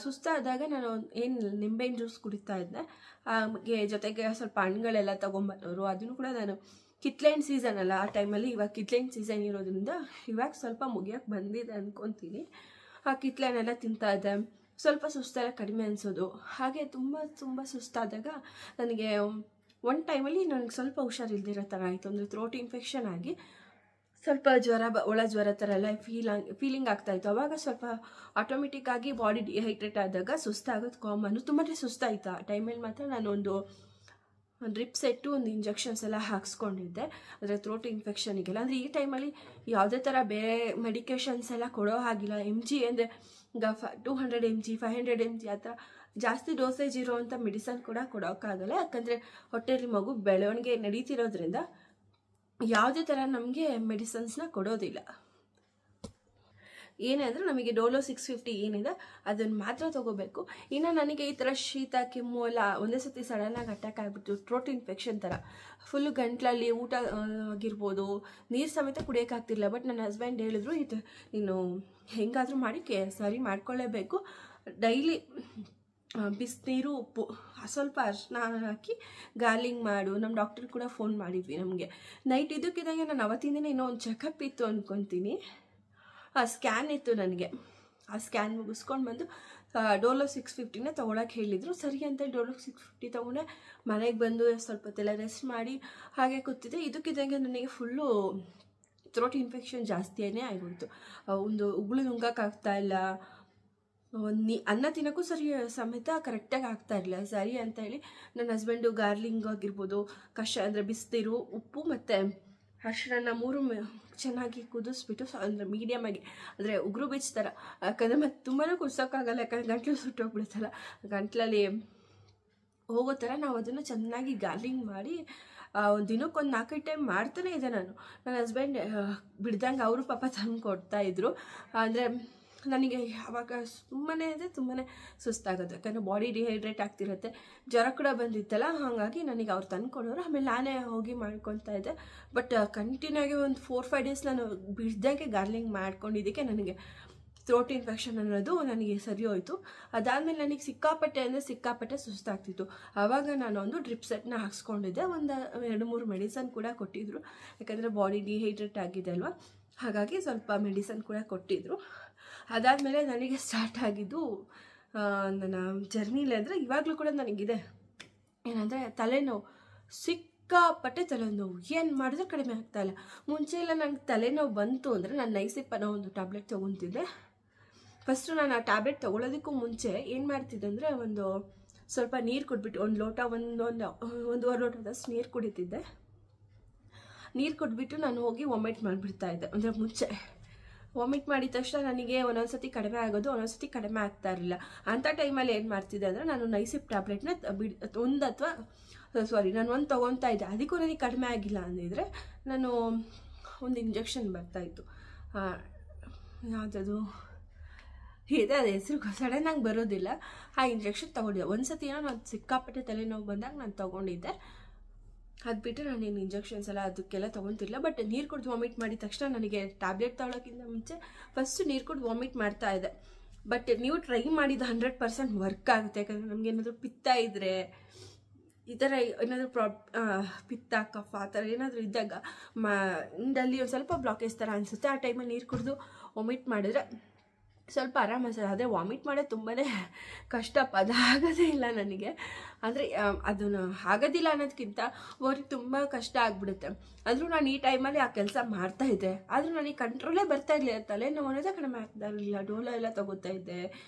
ಸುಸ್ತಾದಾಗ ನಾನು ಏನು ನಿಂಬೆಹಣ್ಣು ಜ್ಯೂಸ್ ಕುಡಿತಾ ಇದ್ದೆ, ಹಾಗೆ ಜೊತೆಗೆ ಸ್ವಲ್ಪ ಹಣ್ಣುಗಳೆಲ್ಲ ತೊಗೊಂಬರೋರು. ಅದನ್ನು ಕೂಡ ನಾನು ಕಿತ್ಲೆಹಣ್ಣು ಸೀಸನ್ ಅಲ್ಲ ಆ ಟೈಮಲ್ಲಿ, ಇವಾಗ ಕಿತ್ಲೆಹಣ್ಣು ಸೀಸನ್ ಇರೋದ್ರಿಂದ ಇವಾಗ ಸ್ವಲ್ಪ ಮುಗಿಯೋಕ್ಕೆ ಬಂದಿದೆ ಅಂದ್ಕೊತೀನಿ. ಆ ಕಿತ್ಲೆಹಣ್ಣೆಲ್ಲ ತಿಂತಾ ಇದ್ದೆ, ಸ್ವಲ್ಪ ಸುಸ್ತೆಲ್ಲ ಕಡಿಮೆ ಅನಿಸೋದು. ಹಾಗೆ ತುಂಬ ಸುಸ್ತಾದಾಗ ನನಗೆ ಒಂದು ಟೈಮಲ್ಲಿ ನನಗೆ ಸ್ವಲ್ಪ ಹುಷಾರಿಲ್ದಿರೋ ಥರ ಆಯಿತು. ಅಂದರೆ ಥ್ರೋಟ್ ಇನ್ಫೆಕ್ಷನ್ ಆಗಿ ಸ್ವಲ್ಪ ಜ್ವರ, ಒಳ ಜ್ವರ ಥರ ಎಲ್ಲ ಫೀಲಿಂಗ್ ಆಗ್ತಾಯಿತ್ತು. ಆವಾಗ ಸ್ವಲ್ಪ ಆಟೋಮೆಟಿಕ್ಕಾಗಿ ಬಾಡಿ ಡಿಹೈಡ್ರೇಟ್ ಆದಾಗ ಸುಸ್ತಾಗೋದು ಕಾಮನ್ನು. ತುಂಬಾ ಸುಸ್ತಾಯಿತು ಆ ಟೈಮಲ್ಲಿ ಮಾತ್ರ. ನಾನು ಒಂದು ಡ್ರಿಪ್ ಸೆಟ್ಟು, ಒಂದು ಇಂಜೆಕ್ಷನ್ಸ್ ಎಲ್ಲ ಹಾಕ್ಸ್ಕೊಂಡಿದ್ದೆ ಅಂದರೆ ಥ್ರೋಟ್ ಇನ್ಫೆಕ್ಷನಿಗೆಲ್ಲ. ಅಂದರೆ ಈ ಟೈಮಲ್ಲಿ ಯಾವುದೇ ಥರ ಬೇರೆ ಮೆಡಿಕೇಷನ್ಸ್ ಎಲ್ಲ ಕೊಡೋ ಹಾಗಿಲ್ಲ. MG ಅಂದರೆ ಈಗ 200 mg 500 mg ಆ ಥರ ಜಾಸ್ತಿ ಡೋಸೇಜ್ ಇರೋವಂಥ ಮೆಡಿಸನ್ ಕೂಡ ಕೊಡೋಕ್ಕಾಗಲ್ಲ. ಯಾಕಂದರೆ ಹೊಟ್ಟೆಯಲ್ಲಿ ಮಗು ಬೆಳವಣಿಗೆ ನಡೀತಿರೋದ್ರಿಂದ ಯಾವುದೇ ಥರ ನಮಗೆ ಮೆಡಿಸನ್ಸ್ನ ಕೊಡೋದಿಲ್ಲ. ಏನೆಂದರೆ ನಮಗೆ ಡೋಲೋ 650 ಏನಿದೆ ಅದನ್ನು ಮಾತ್ರ ತೊಗೋಬೇಕು. ಇನ್ನು ನನಗೆ ಈ ಥರ ಶೀತ, ಕೆಮ್ಮು ಎಲ್ಲ ಒಂದೇ ಸತಿ ಸಡನ್ನಾಗಿ ಅಟ್ಯಾಕ್ ಆಗಿಬಿಟ್ಟು ಥ್ರೋಟ್ ಇನ್ಫೆಕ್ಷನ್ ಥರ ಫುಲ್ಲು ಗಂಟ್ಲಲ್ಲಿ ಊಟ ಆಗಿರ್ಬೋದು, ನೀರು ಸಮೇತ ಕುಡಿಯೋಕ್ಕಾಗ್ತಿಲ್ಲ. ಬಟ್ ನನ್ನ ಹಸ್ಬೆಂಡ್ ಹೇಳಿದ್ರು, ಇದು ನೀನು ಹೆಂಗಾದರೂ ಮಾಡಿ ಸರಿ ಮಾಡ್ಕೊಳ್ಳೇಬೇಕು. ಡೈಲಿ ಬಿಸಿನೀರು, ಉಪ್ಪು, ಸ್ವಲ್ಪ ಅರಿಶಿನ ಹಾಕಿ ಗಾರ್ಲಿಂಗ್ ಮಾಡು. ನಮ್ಮ ಡಾಕ್ಟರ್ ಕೂಡ ಫೋನ್ ಮಾಡಿದ್ವಿ ನಮಗೆ ನೈಟ್. ಇದಕ್ಕಿದ್ದಂಗೆ ನಾನು ಅವತ್ತಿಂದನೇ ಇನ್ನೂ ಒಂದು ಚೆಕಪ್ ಇತ್ತು ಅಂದ್ಕೊತೀನಿ. ಸ್ಕ್ಯಾನ್ ಇತ್ತು ನನಗೆ. ಆ ಸ್ಕ್ಯಾನ್ ಮುಗಿಸ್ಕೊಂಡು ಬಂದು ಡೋಲೋ 650ನೇ ತೊಗೊಳಕ್ಕೆ ಹೇಳಿದರು. ಸರಿ ಅಂತ ಡೋಲೋ 650 ತೊಗೊಂಡೆ. ಮನೆಗೆ ಬಂದು ಸ್ವಲ್ಪ ಹೊತ್ತೆಲ್ಲ ರೆಸ್ಟ್ ಮಾಡಿ ಹಾಗೆ ಕೂತಿದ್ದೆ. ಇದಕ್ಕಿದ್ದಂಗೆ ನನಗೆ ಫುಲ್ಲು ಥ್ರೋಟ್ ಇನ್ಫೆಕ್ಷನ್ ಜಾಸ್ತಿಯೇ ಆಗಿಬಿಡ್ತು. ಒಂದು ಉಗುಳು ನುಂಗೋಕ್ಕಾಗ್ತಾಯಿಲ್ಲ, ಅನ್ನ ತಿನ್ನೋಕ್ಕೂ ಸಮೇತ ಕರೆಕ್ಟಾಗಿ ಆಗ್ತಾಯಿರಲಿಲ್ಲ. ಸರಿ ಅಂತ ಹೇಳಿ ನನ್ನ ಹಸ್ಬೆಂಡು ಗಾರ್ಲಿಂಗ್ ಆಗಿರ್ಬೋದು, ಅಂದರೆ ಬಿಸಿನೀರು, ಉಪ್ಪು ಮತ್ತು ಅರಿಶಿನ 3 ಚೆನ್ನಾಗಿ ಕುದಿಸ್ಬಿಟ್ಟು ಅಂದರೆ ಮೀಡಿಯಮಾಗಿ, ಅಂದರೆ ಉಗುರು ಬೀಚ್ ಥರ. ಯಾಕಂದರೆ ಮತ್ತೆ ತುಂಬಾ ಕುದಿಸೋಕ್ಕಾಗಲ್ಲ, ಯಾಕಂದರೆ ಗಂಟ್ಲು ಸುಟ್ಟೋಗ್ಬಿಡುತ್ತಲ್ಲ, ಗಂಟ್ಲಲ್ಲಿ ಹೋಗೋ ಥರ ನಾವು ಅದನ್ನು ಚೆನ್ನಾಗಿ ಗಾರ್ಲಿಂಗ್ ಮಾಡಿ ದಿನಕ್ಕೆ ಒಂದು 4-5 ಟೈಮ್ ಮಾಡ್ತಾನೇ ಇದ್ದೆ ನಾನು. ನನ್ನ ಹಸ್ಬೆಂಡ್ ಬಿಡ್ದಂಗೆ ಅವರು ಪಾಪ ತಂದು ಕೊಡ್ತಾಯಿದ್ರು. ಅಂದರೆ ನನಗೆ ಆವಾಗ ತುಂಬಾ ಸುಸ್ತಾಗೋದು, ಯಾಕಂದರೆ ಬಾಡಿ ಡಿಹೈಡ್ರೇಟ್ ಆಗ್ತಿರುತ್ತೆ. ಜ್ವರ ಕೂಡ ಬಂದಿತ್ತಲ್ಲ, ಹಾಗಾಗಿ ನನಗೆ ಅವ್ರು ತಂದು ಕೊಡೋರು. ಆಮೇಲೆ ನಾನೇ ಹೋಗಿ ಮಾಡ್ಕೊತಾ ಇದ್ದೆ. ಬಟ್ ಕಂಟಿನ್ಯೂ ಆಗಿ ಒಂದು 4-5 ಡೇಸ್ ನಾನು ಬಿಡ್ದಂಗೆ ಗಾರ್ಲಿಂಗ್ ಮಾಡ್ಕೊಂಡಿದ್ದಕ್ಕೆ ನನಗೆ ಥ್ರೋಟ್ ಇನ್ಫೆಕ್ಷನ್ ಅನ್ನೋದು ನನಗೆ ಸರಿ ಹೋಯಿತು. ಅದಾದಮೇಲೆ ನನಗೆ ಸಿಕ್ಕಾಪಟ್ಟೆ ಸುಸ್ತಾಗ್ತಿತ್ತು. ಆವಾಗ ನಾನು ಒಂದು ಡ್ರಿಪ್ ಸೆಟ್ನ ಹಾಕ್ಸ್ಕೊಂಡಿದ್ದೆ. ಒಂದು 2-3 ಮೆಡಿಸನ್ ಕೂಡ ಕೊಟ್ಟಿದ್ದರು, ಯಾಕಂದರೆ ಬಾಡಿ ಡಿಹೈಡ್ರೇಟ್ ಆಗಿದೆ ಅಲ್ವಾ, ಹಾಗಾಗಿ ಸ್ವಲ್ಪ ಮೆಡಿಸನ್ ಕೂಡ ಕೊಟ್ಟಿದ್ದರು. ಅದಾದಮೇಲೆ ನನಗೆ ಸ್ಟಾರ್ಟ್ ಆಗಿದ್ದು ನನ್ನ ಜರ್ನಿಲಿ. ಅಂದರೆ ಇವಾಗಲೂ ಕೂಡ ನನಗಿದೆ ಏನಂದರೆ ತಲೆನೋವು, ಸಿಕ್ಕಾಪಟ್ಟೆ ತಲೆನೋವು. ಏನು ಮಾಡಿದ್ರೆ ಕಡಿಮೆ ಆಗ್ತಾಯಿಲ್ಲ. ಮುಂಚೆ ಎಲ್ಲ ನಂಗೆ ತಲೆನೋವು ಬಂತು ಅಂದರೆ ನಾನು ನೈಸಿಪ್ ಅನ್ನೋ ಒಂದು ಟ್ಯಾಬ್ಲೆಟ್ ತೊಗೊತಿದ್ದೆ. ಫಸ್ಟು ನಾನು ಆ ಟ್ಯಾಬ್ಲೆಟ್ ತೊಗೊಳೋದಕ್ಕೂ ಮುಂಚೆ ಏನು ಮಾಡ್ತಿದ್ದೆ ಅಂದರೆ ಒಂದು ಸ್ವಲ್ಪ ನೀರು ಕುಡಿದ್ಬಿಟ್ಟು ಒಂದು ಲೋಟ, ಒಂದೂವರೆ ಲೋಟದಷ್ಟು ನೀರು ಕುಡಿತಿದ್ದೆ. ನೀರು ಕುಡಿದ್ಬಿಟ್ಟು ನಾನು ಹೋಗಿ ವಾಮಿಟ್ ಮಾಡಿಬಿಡ್ತಾಯಿದ್ದೆ. ಅಂದರೆ ಮುಂಚೆ ವಾಮಿಟ್ ಮಾಡಿದ ತಕ್ಷಣ ನನಗೆ ಒಂದೊಂದ್ಸತಿ ಕಡಿಮೆ ಆಗೋದು, ಒಂದೊಂದ್ಸತಿ ಕಡಿಮೆ ಆಗ್ತಾ ಇರಲಿಲ್ಲ. ಅಂಥ ಟೈಮಲ್ಲಿ ಏನು ಮಾಡ್ತಿದ್ದೆ ಅಂದರೆ ನಾನು ನೈಸಿಪ್ ಟ್ಯಾಬ್ಲೆಟ್ನ ನಾನು ಒಂದು ತೊಗೊತಾ ಇದ್ದೆ. ಅದಕ್ಕೂ ನನಗೆ ಕಡಿಮೆ ಆಗಿಲ್ಲ ಅಂದಿದ್ರೆ ನಾನು ಒಂದು ಇಂಜೆಕ್ಷನ್ ಬರ್ತಾಯಿತ್ತು, ಯಾವುದದು ಇದೆ, ಅದು ಹೆಸರು ಸಡನ್ನಾಗಿ ಬರೋದಿಲ್ಲ. ಆ ಇಂಜೆಕ್ಷನ್ ತೊಗೊಂಡಿದ್ದೆ. ಒಂದು ಸತಿ ನಾನು ಸಿಕ್ಕಾಪಟ್ಟೆ ತಲೆನೋವು ಬಂದಾಗ ನಾನು ತೊಗೊಂಡಿದ್ದೆ. ಅದು ಬಿಟ್ಟು ನಾನೇನು ಇಂಜೆಕ್ಷನ್ಸ್ ಎಲ್ಲ ಅದಕ್ಕೆಲ್ಲ ತೊಗೊತಿಲ್ಲ. ಬಟ್ ನೀರು ಕುಡಿದು ವಾಮಿಟ್ ಮಾಡಿದ ತಕ್ಷಣ ನನಗೆ ಟ್ಯಾಬ್ಲೆಟ್ ತೊಗೊಳೋಕ್ಕಿಂತ ಮುಂಚೆ ಫಸ್ಟು ನೀರು ಕುಡಿದು ವಾಮಿಟ್ ಮಾಡ್ತಾಯಿದ್ದೆ. ಬಟ್ ನೀವು ಟ್ರೈ ಮಾಡಿದ 100% ವರ್ಕ್ ಆಗುತ್ತೆ. ಯಾಕಂದರೆ ನಮ್ಗೆ ಏನಾದರೂ ಪಿತ್ತ ಇದ್ದರೆ, ಈ ಥರ ಏನಾದರೂ ಪಿತ್ತ, ಕಫ ಆ ಥರ ಏನಾದರೂ ಇದ್ದಾಗ ಇಂಡಲ್ಲಿ ಒಂದು ಸ್ವಲ್ಪ ಬ್ಲಾಕೇಜ್ ಥರ ಅನಿಸುತ್ತೆ. ಆ ಟೈಮಲ್ಲಿ ನೀರು ಕುಡಿದು ವಾಮಿಟ್ ಮಾಡಿದ್ರೆ ಸ್ವಲ್ಪ ಆರಾಮ ಅನ್ಸೋದು. ಆದರೆ ವಾಮಿಟ್ ಮಾಡೋದು ತುಂಬಾ ಕಷ್ಟ. ಅದು ಆಗೋದೇ ಇಲ್ಲ ನನಗೆ. ಅಂದರೆ ಅದನ್ನು ಆಗೋದಿಲ್ಲ ಅನ್ನೋದಕ್ಕಿಂತ ಅವ್ರಿಗೆ ತುಂಬ ಕಷ್ಟ ಆಗಿಬಿಡುತ್ತೆ. ಆದರೂ ನಾನು ಈ ಟೈಮಲ್ಲಿ ಆ ಕೆಲಸ ಮಾಡ್ತಾಯಿದ್ದೆ. ಆದರೂ ನನಗೆ ಕಂಟ್ರೋಲೇ ಬರ್ತಾಯಿರಲಿಲ್ಲ. ತಲೆನೋವು ಅನ್ನೋದೇ ಕಡಿಮೆ ಆಗ್ತಾ ಇರಲಿಲ್ಲ. ಡೋಲೋ ಎಲ್ಲ ತೊಗೋತಾ ಇದ್ದೆ,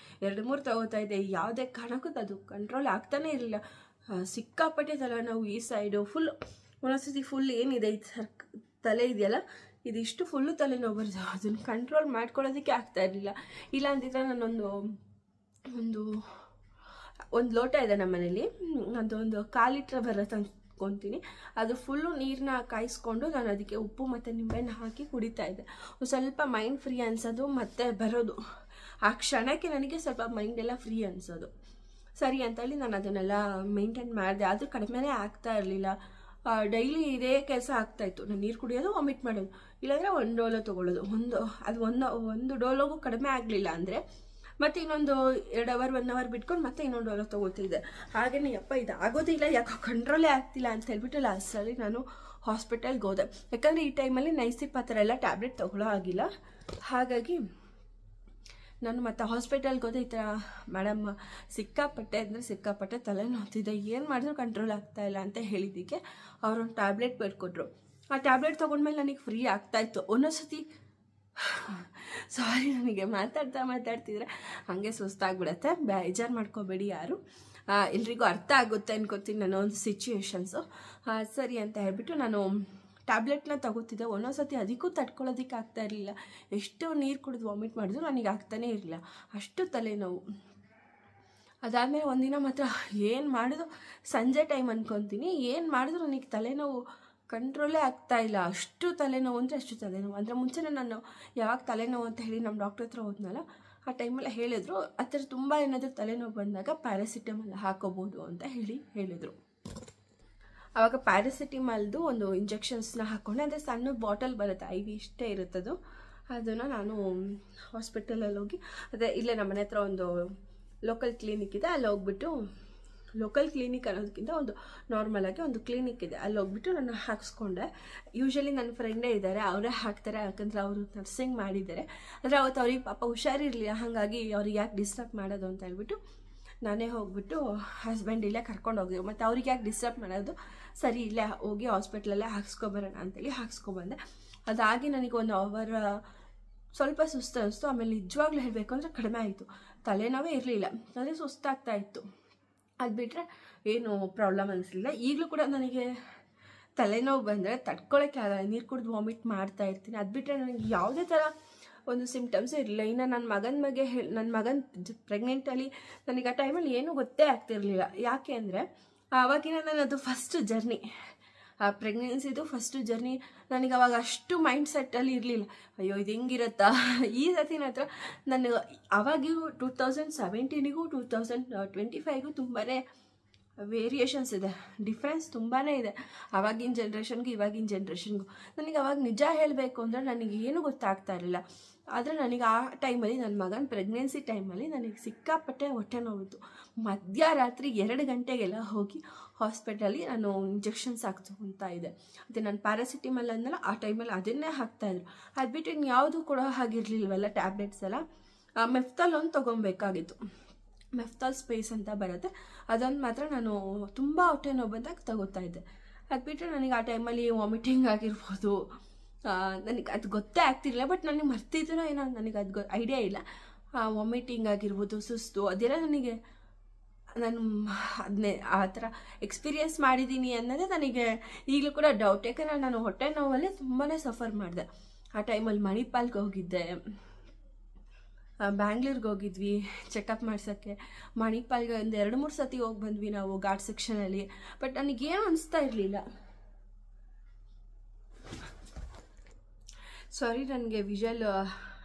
2-3 ತೊಗೋತಾ ಇದ್ದೆ. ಯಾವುದೇ ಕಾರಣಕ್ಕೂ ಅದು ಕಂಟ್ರೋಲ್ ಆಗ್ತಾನೇ ಇರಲಿಲ್ಲ. ಸಿಕ್ಕಾಪಟ್ಟೆ ತಲೆನೋವು ಈ ಸೈಡು ಫುಲ್. ಒಂದೊಂದ್ಸತಿ ಫುಲ್ ಏನಿದೆ ಈ ತಲೆ ಇದೆಯಲ್ಲ, ಇದಿಷ್ಟು ಫುಲ್ಲು ತಲೆನೋವು ಬರ್ತದೆ. ಅದನ್ನು ಕಂಟ್ರೋಲ್ ಮಾಡ್ಕೊಳ್ಳೋದಕ್ಕೆ ಆಗ್ತಾ ಇರಲಿಲ್ಲ. ಇಲ್ಲ ಅಂದಿದ್ರೆ ನಾನೊಂದು ಲೋಟ ಇದೆ ನಮ್ಮ ಮನೇಲಿ, ಅದೊಂದು 1/4 ಲೀಟ್ರ್ ಬರುತ್ತೆ ಅಂದ್ಕೊತೀನಿ. ಅದು ಫುಲ್ಲು ನೀರನ್ನ ಕಾಯಿಸ್ಕೊಂಡು ನಾನು ಅದಕ್ಕೆ ಉಪ್ಪು ಮತ್ತು ನಿಂಬೆಹಣ್ಣು ಹಾಕಿ ಕುಡಿತಾ ಇದ್ದೆ. ಸ್ವಲ್ಪ ಮೈಂಡ್ ಫ್ರೀ ಅನಿಸೋದು ಮತ್ತು ಬರೋದು. ಆ ಕ್ಷಣಕ್ಕೆ ನನಗೆ ಸ್ವಲ್ಪ ಮೈಂಡೆಲ್ಲ ಫ್ರೀ ಅನಿಸೋದು. ಸರಿ ಅಂತೇಳಿ ನಾನು ಅದನ್ನೆಲ್ಲ ಮೇಂಟೈನ್ ಮಾಡಿದೆ. ಆದರೂ ಕಡಿಮೆನೇ ಆಗ್ತಾ ಇರಲಿಲ್ಲ. ಡೈಲಿ ಇದೇ ಕೆಲಸ ಆಗ್ತಾಯಿತ್ತು. ನಾನು ನೀರು ಕುಡಿಯೋದು, ವಾಮಿಟ್ ಮಾಡೋದು, ಇಲ್ಲಾಂದರೆ ಒಂದು ಡೋಲೋ ತೊಗೊಳ್ಳೋದು. ಒಂದು ಡೋಲೋಗೂ ಕಡಿಮೆ ಆಗಲಿಲ್ಲ ಅಂದರೆ ಮತ್ತು ಇನ್ನೊಂದು 2 ಅವರ್ 1 ಅವರ್ ಬಿಟ್ಕೊಂಡು ಮತ್ತೆ ಇನ್ನೊಂದು ಡೋಲೋ ತೊಗೋತಿದ್ದೆ. ಹಾಗೆಯೇ ಯಪ್ಪ ಇದು ಆಗೋದಿಲ್ಲ, ಯಾಕೋ ಕಂಟ್ರೋಲೇ ಆಗ್ತಿಲ್ಲ ಅಂತ ಹೇಳ್ಬಿಟ್ಟು ಲಾಸ್ಟಲ್ಲಿ ನಾನು ಹಾಸ್ಪಿಟಲ್ಗೆ ಹೋದೆ. ಯಾಕಂದರೆ ಈ ಟೈಮಲ್ಲಿ ನೈಸಿಪ್ ಆ ಥರ ಎಲ್ಲ ಟ್ಯಾಬ್ಲೆಟ್ ತೊಗೊಳ್ಳೋ ಆಗಿಲ್ಲ. ಹಾಗಾಗಿ ನಾನು ಮತ್ತೆ ಹಾಸ್ಪಿಟಲ್ಗೆ ಹೋದೆ. ಈ ಥರ ಮೇಡಮ್ ಸಿಕ್ಕಾಪಟ್ಟೆ ತಲೆನೋವ್ತಿದೆ, ಏನು ಮಾಡಿದ್ರು ಕಂಟ್ರೋಲ್ ಆಗ್ತಾಯಿಲ್ಲ ಅಂತ ಹೇಳಿದ್ದಕ್ಕೆ ಅವರೊಂದು ಟ್ಯಾಬ್ಲೆಟ್ ಬರ್ಕೊಟ್ರು. ಆ ಟ್ಯಾಬ್ಲೆಟ್ ತೊಗೊಂಡ್ಮೇಲೆ ನನಗೆ ಫ್ರೀ ಆಗ್ತಾಯಿತ್ತು. ಒಂದೊಂದ್ಸತಿ ಸಾರಿ, ನನಗೆ ಮಾತಾಡ್ತಿದ್ರೆ ಹಾಗೆ ಸುಸ್ತಾಗ್ಬಿಡತ್ತೆ, ಬೇಜಾರು ಮಾಡ್ಕೋಬೇಡಿ ಯಾರು. ಎಲ್ರಿಗೂ ಅರ್ಥ ಆಗುತ್ತೆ ಅನ್ಕೋತೀನಿ ನಾನು ಒಂದು ಸಿಚುವೇಶನ್ಸು. ಸರಿ ಅಂತ ಹೇಳ್ಬಿಟ್ಟು ನಾನು ಟ್ಯಾಬ್ಲೆಟ್ನ ತಗೋತಿದ್ದೆ. ಒಂದೊಂದ್ಸತಿ ಅದಕ್ಕೂ ತಡ್ಕೊಳ್ಳೋದಕ್ಕೆ ಆಗ್ತಾ ಇರಲಿಲ್ಲ. ಎಷ್ಟು ನೀರು ಕುಡಿದು ವಾಮಿಟ್ ಮಾಡಿದ್ರು ನನಗೆ ಆಗ್ತಾನೇ ಇರಲಿಲ್ಲ, ಅಷ್ಟು ತಲೆನೋವು. ಅದಾದಮೇಲೆ ಒಂದಿನ ಮಾತ್ರ ಏನು ಮಾಡಿದ್ರು, ಸಂಜೆ ಟೈಮ್ ಅಂದ್ಕೊತೀನಿ, ಏನು ಮಾಡಿದ್ರು ನನಗೆ ತಲೆನೋವು ಕಂಟ್ರೋಲೇ ಆಗ್ತಾಯಿಲ್ಲ. ಅಷ್ಟು ತಲೆನೋವು ಅಂದರೆ ಅಷ್ಟು ತಲೆನೋವು. ಅಂದರೆ ಮುಂಚೆನೇ ನಾನು ಯಾವಾಗ ತಲೆನೋವು ಅಂತ ಹೇಳಿ ನಮ್ಮ ಡಾಕ್ಟರ್ ಹತ್ರ ಹೋದ್ನಲ್ಲ, ಆ ಟೈಮಲ್ಲಿ ಹೇಳಿದ್ರು ಆ ಥರ ತುಂಬ ಏನಾದರೂ ತಲೆನೋವು ಬಂದಾಗ ಪ್ಯಾರಾಸಿಟಮಾಲ್ ಹಾಕೋಬೋದು ಅಂತ ಹೇಳಿದರು. ಆವಾಗ ಪ್ಯಾರಾಸಿಟಮಾಲ್ದು ಒಂದು ಇಂಜೆಕ್ಷನ್ಸ್ನ ಹಾಕ್ಕೊಂಡೆ. ಅಂದರೆ ಸಣ್ಣ ಬಾಟಲ್ ಬರುತ್ತೆ, IV ಇಷ್ಟೇ ಇರುತ್ತದು. ಅದನ್ನು ನಾನು ಹಾಸ್ಪಿಟಲಲ್ಲಿ ಹೋಗಿ, ಅದೇ ಇಲ್ಲೇ ನಮ್ಮ ಮನೆ ಹತ್ರ ಒಂದು ಲೋಕಲ್ ಕ್ಲಿನಿಕ್ ಇದೆ, ಅಲ್ಲಿ ಹೋಗ್ಬಿಟ್ಟು, ಲೋಕಲ್ ಕ್ಲಿನಿಕ್ ಅನ್ನೋದಕ್ಕಿಂತ ಒಂದು ನಾರ್ಮಲಾಗಿ ಒಂದು ಕ್ಲಿನಿಕ್ ಇದೆ, ಅಲ್ಲಿ ಹೋಗ್ಬಿಟ್ಟು ನಾನು ಹಾಕ್ಸ್ಕೊಂಡೆ. ಯೂಶ್ವಲಿ ನನ್ನ ಫ್ರೆಂಡೇ ಇದ್ದಾರೆ, ಅವರೇ ಹಾಕ್ತಾರೆ, ಯಾಕಂದರೆ ಅವರು ನರ್ಸಿಂಗ್ ಮಾಡಿದ್ದಾರೆ. ಅಂದರೆ ಅವತ್ತು ಅವ್ರಿಗೆ ಪಾಪ ಹುಷಾರಿರಲಿಲ್ಲ, ಹಾಗಾಗಿ ಅವ್ರಿಗೆ ಯಾಕೆ ಡಿಸ್ಟರ್ಬ್ ಮಾಡೋದು ಅಂತ ಹೇಳ್ಬಿಟ್ಟು ನಾನೇ ಹೋಗ್ಬಿಟ್ಟು ಹಸ್ಬೆಂಡ್ ಇಲ್ಲೇ ಕರ್ಕೊಂಡು ಹೋಗಿದ್ದೆ. ಮತ್ತು ಅವ್ರಿಗೆ ಯಾಕೆ ಡಿಸ್ಟರ್ಬ್ ಮಾಡೋದು, ಸರಿ ಇಲ್ಲೇ ಹೋಗಿ ಹಾಸ್ಪಿಟ್ಲಲ್ಲೇ ಹಾಕ್ಸ್ಕೊಬರೋಣ ಅಂತೇಳಿ ಹಾಕ್ಸ್ಕೊಬಂದೆ. ಅದಾಗಿ ನನಗೆ 1 ಅವರ್ ಸ್ವಲ್ಪ ಸುಸ್ತು ಅನಿಸ್ತು. ಆಮೇಲೆ ನಿಜವಾಗ್ಲೂ ಹೇಳಬೇಕು ಅಂದರೆ ಕಡಿಮೆ ಆಯಿತು, ತಲೆನೋವೇ ಇರಲಿಲ್ಲ, ಅಂದರೆ ಸುಸ್ತಾಗ್ತಾ ಇತ್ತು. ಅದು ಬಿಟ್ಟರೆ ಏನು ಪ್ರಾಬ್ಲಮ್ ಅನಿಸಲಿಲ್ಲ. ಈಗಲೂ ಕೂಡ ನನಗೆ ತಲೆನೋವು ಬಂದರೆ ತಡ್ಕೊಳ್ಳೋಕ್ಕೆ ಆಗಲ್ಲ, ನೀರು ಕುಡಿದು ವಾಮಿಟ್ ಮಾಡ್ತಾ ಇರ್ತೀನಿ. ಅದು ಬಿಟ್ಟರೆ ನನಗೆ ಯಾವುದೇ ಥರ ಒಂದು ಸಿಮ್ಟಮ್ಸೇ ಇರಲಿಲ್ಲ. ಇನ್ನು ನನ್ನ ಮಗನ ಪ್ರೆಗ್ನೆಂಟಲ್ಲಿ ನನಗೆ ಆ ಟೈಮಲ್ಲಿ ಏನೂ ಗೊತ್ತೇ ಆಗ್ತಿರಲಿಲ್ಲ. ಯಾಕೆ ಅಂದರೆ ಆವಾಗಿನ ನನ್ನದು ಫಸ್ಟ್ ಜರ್ನಿ, ಆ ಪ್ರೆಗ್ನೆನ್ಸಿದು ಫಸ್ಟು ಜರ್ನಿ. ನನಗೆ ಅವಾಗ ಅಷ್ಟು ಮೈಂಡ್ ಸೆಟ್ಟಲ್ಲಿ ಇರಲಿಲ್ಲ, ಅಯ್ಯೋ ಇದು ಹೆಂಗಿರುತ್ತಾ. ಈ ಸತಿ ಹತ್ರ ನಾನು ಅವಾಗಿಗೂ 2017ಗೂ 2025ಗೂ ತುಂಬಾ ವೇರಿಯೇಷನ್ಸ್ ಇದೆ, ಡಿಫ್ರೆನ್ಸ್ ತುಂಬಾ ಇದೆ ಆವಾಗಿನ ಜನ್ರೇಷನ್ಗೂ ಇವಾಗಿನ ಜನ್ರೇಷನ್ಗೂ. ನನಗೆ ಅವಾಗ ನಿಜ ಹೇಳಬೇಕು ಅಂದರೆ ನನಗೆ ಏನೂ ಗೊತ್ತಾಗ್ತಾ ಇರಲಿಲ್ಲ. ಆದರೆ ನನಗೆ ಆ ಟೈಮಲ್ಲಿ ನನ್ನ ಮಗನ ಪ್ರೆಗ್ನೆನ್ಸಿ ಟೈಮಲ್ಲಿ ನನಗೆ ಸಿಕ್ಕಾಪಟ್ಟೆ ಹೊಟ್ಟೆ ನೋವಿತ್ತು. ಮಧ್ಯರಾತ್ರಿ 2 ಗಂಟೆಗೆಲ್ಲ ಹೋಗಿ ಹಾಸ್ಪಿಟಲ್ಲಿ ನಾನು ಇಂಜೆಕ್ಷನ್ಸ್ ಹಾಕ್ಸ್ಕೊತಾ ಇದ್ದೆ. ಮತ್ತು ನಾನು ಪ್ಯಾರಾಸಿಟಮಾಲ್ ಅಂದಲ್ಲ, ಆ ಟೈಮಲ್ಲಿ ಅದನ್ನೇ ಹಾಕ್ತಾಯಿದ್ರು. ಅದು ಬಿಟ್ಟು ಇನ್ನು ಯಾವುದೂ ಕೊಡೋ ಹಾಗಿರಲಿಲ್ವಲ್ಲ ಟ್ಯಾಬ್ಲೆಟ್ಸ್ ಎಲ್ಲ. ಮೆಫ್ತಾಲ್ ಒಂದು ತೊಗೊಬೇಕಾಗಿತ್ತು, ಮೆಫ್ತಾಲ್ ಸ್ಪೇಸ್ ಅಂತ ಬರುತ್ತೆ, ಅದೊಂದು ಮಾತ್ರ ನಾನು ತುಂಬ ಹೊಟ್ಟೆ ನೋವು ಬಂದಾಗ ತಗೋತಾ ಇದ್ದೆ. ಅದು ಬಿಟ್ಟರೆ ನನಗೆ ಆ ಟೈಮಲ್ಲಿ ವಾಮಿಟಿಂಗ್ ಆಗಿರ್ಬೋದು, ನನಗೆ ಅದು ಗೊತ್ತೇ ಆಗ್ತಿರಲಿಲ್ಲ. ಬಟ್ ನನಗೆ ಮರ್ತಿದ್ದೀನೋ ಏನೋ, ನನಗೆ ಅದು ಐಡಿಯಾ ಇಲ್ಲ. ವಾಮಿಟಿಂಗ್ ಆಗಿರ್ಬೋದು, ಸುಸ್ತು, ಅದೆಲ್ಲ ನನಗೆ ನಾನು ಅದನ್ನೇ ಆ ಥರ ಎಕ್ಸ್ಪೀರಿಯೆನ್ಸ್ ಮಾಡಿದ್ದೀನಿ ಅನ್ನೋದೇ ನನಗೆ ಈಗಲೂ ಕೂಡ ಡೌಟ್. ಯಾಕಂದರೆ ನಾನು ಹೊಟ್ಟೆ ನೋವಲ್ಲೇ ತುಂಬಾ ಸಫರ್ ಮಾಡಿದೆ. ಆ ಟೈಮಲ್ಲಿ ಮಣಿಪಾಲ್ಗೆ ಹೋಗಿದ್ದೆ, ಬ್ಯಾಂಗ್ಳೂರ್ಗೆ ಹೋಗಿದ್ವಿ ಚೆಕಪ್ ಮಾಡ್ಸೋಕ್ಕೆ. ಮಣಿಪಾಲ್ಗೆ ಒಂದು 2-3 ಸತಿ ಹೋಗಿ ಬಂದ್ವಿ ನಾವು ಘಾಟ್ ಸೆಕ್ಷನಲ್ಲಿ. ಬಟ್ ನನಗೇನು ಅನಿಸ್ತಾ ಇರಲಿಲ್ಲ. ಸಾರಿ, ನನಗೆ ವಿಷಲ್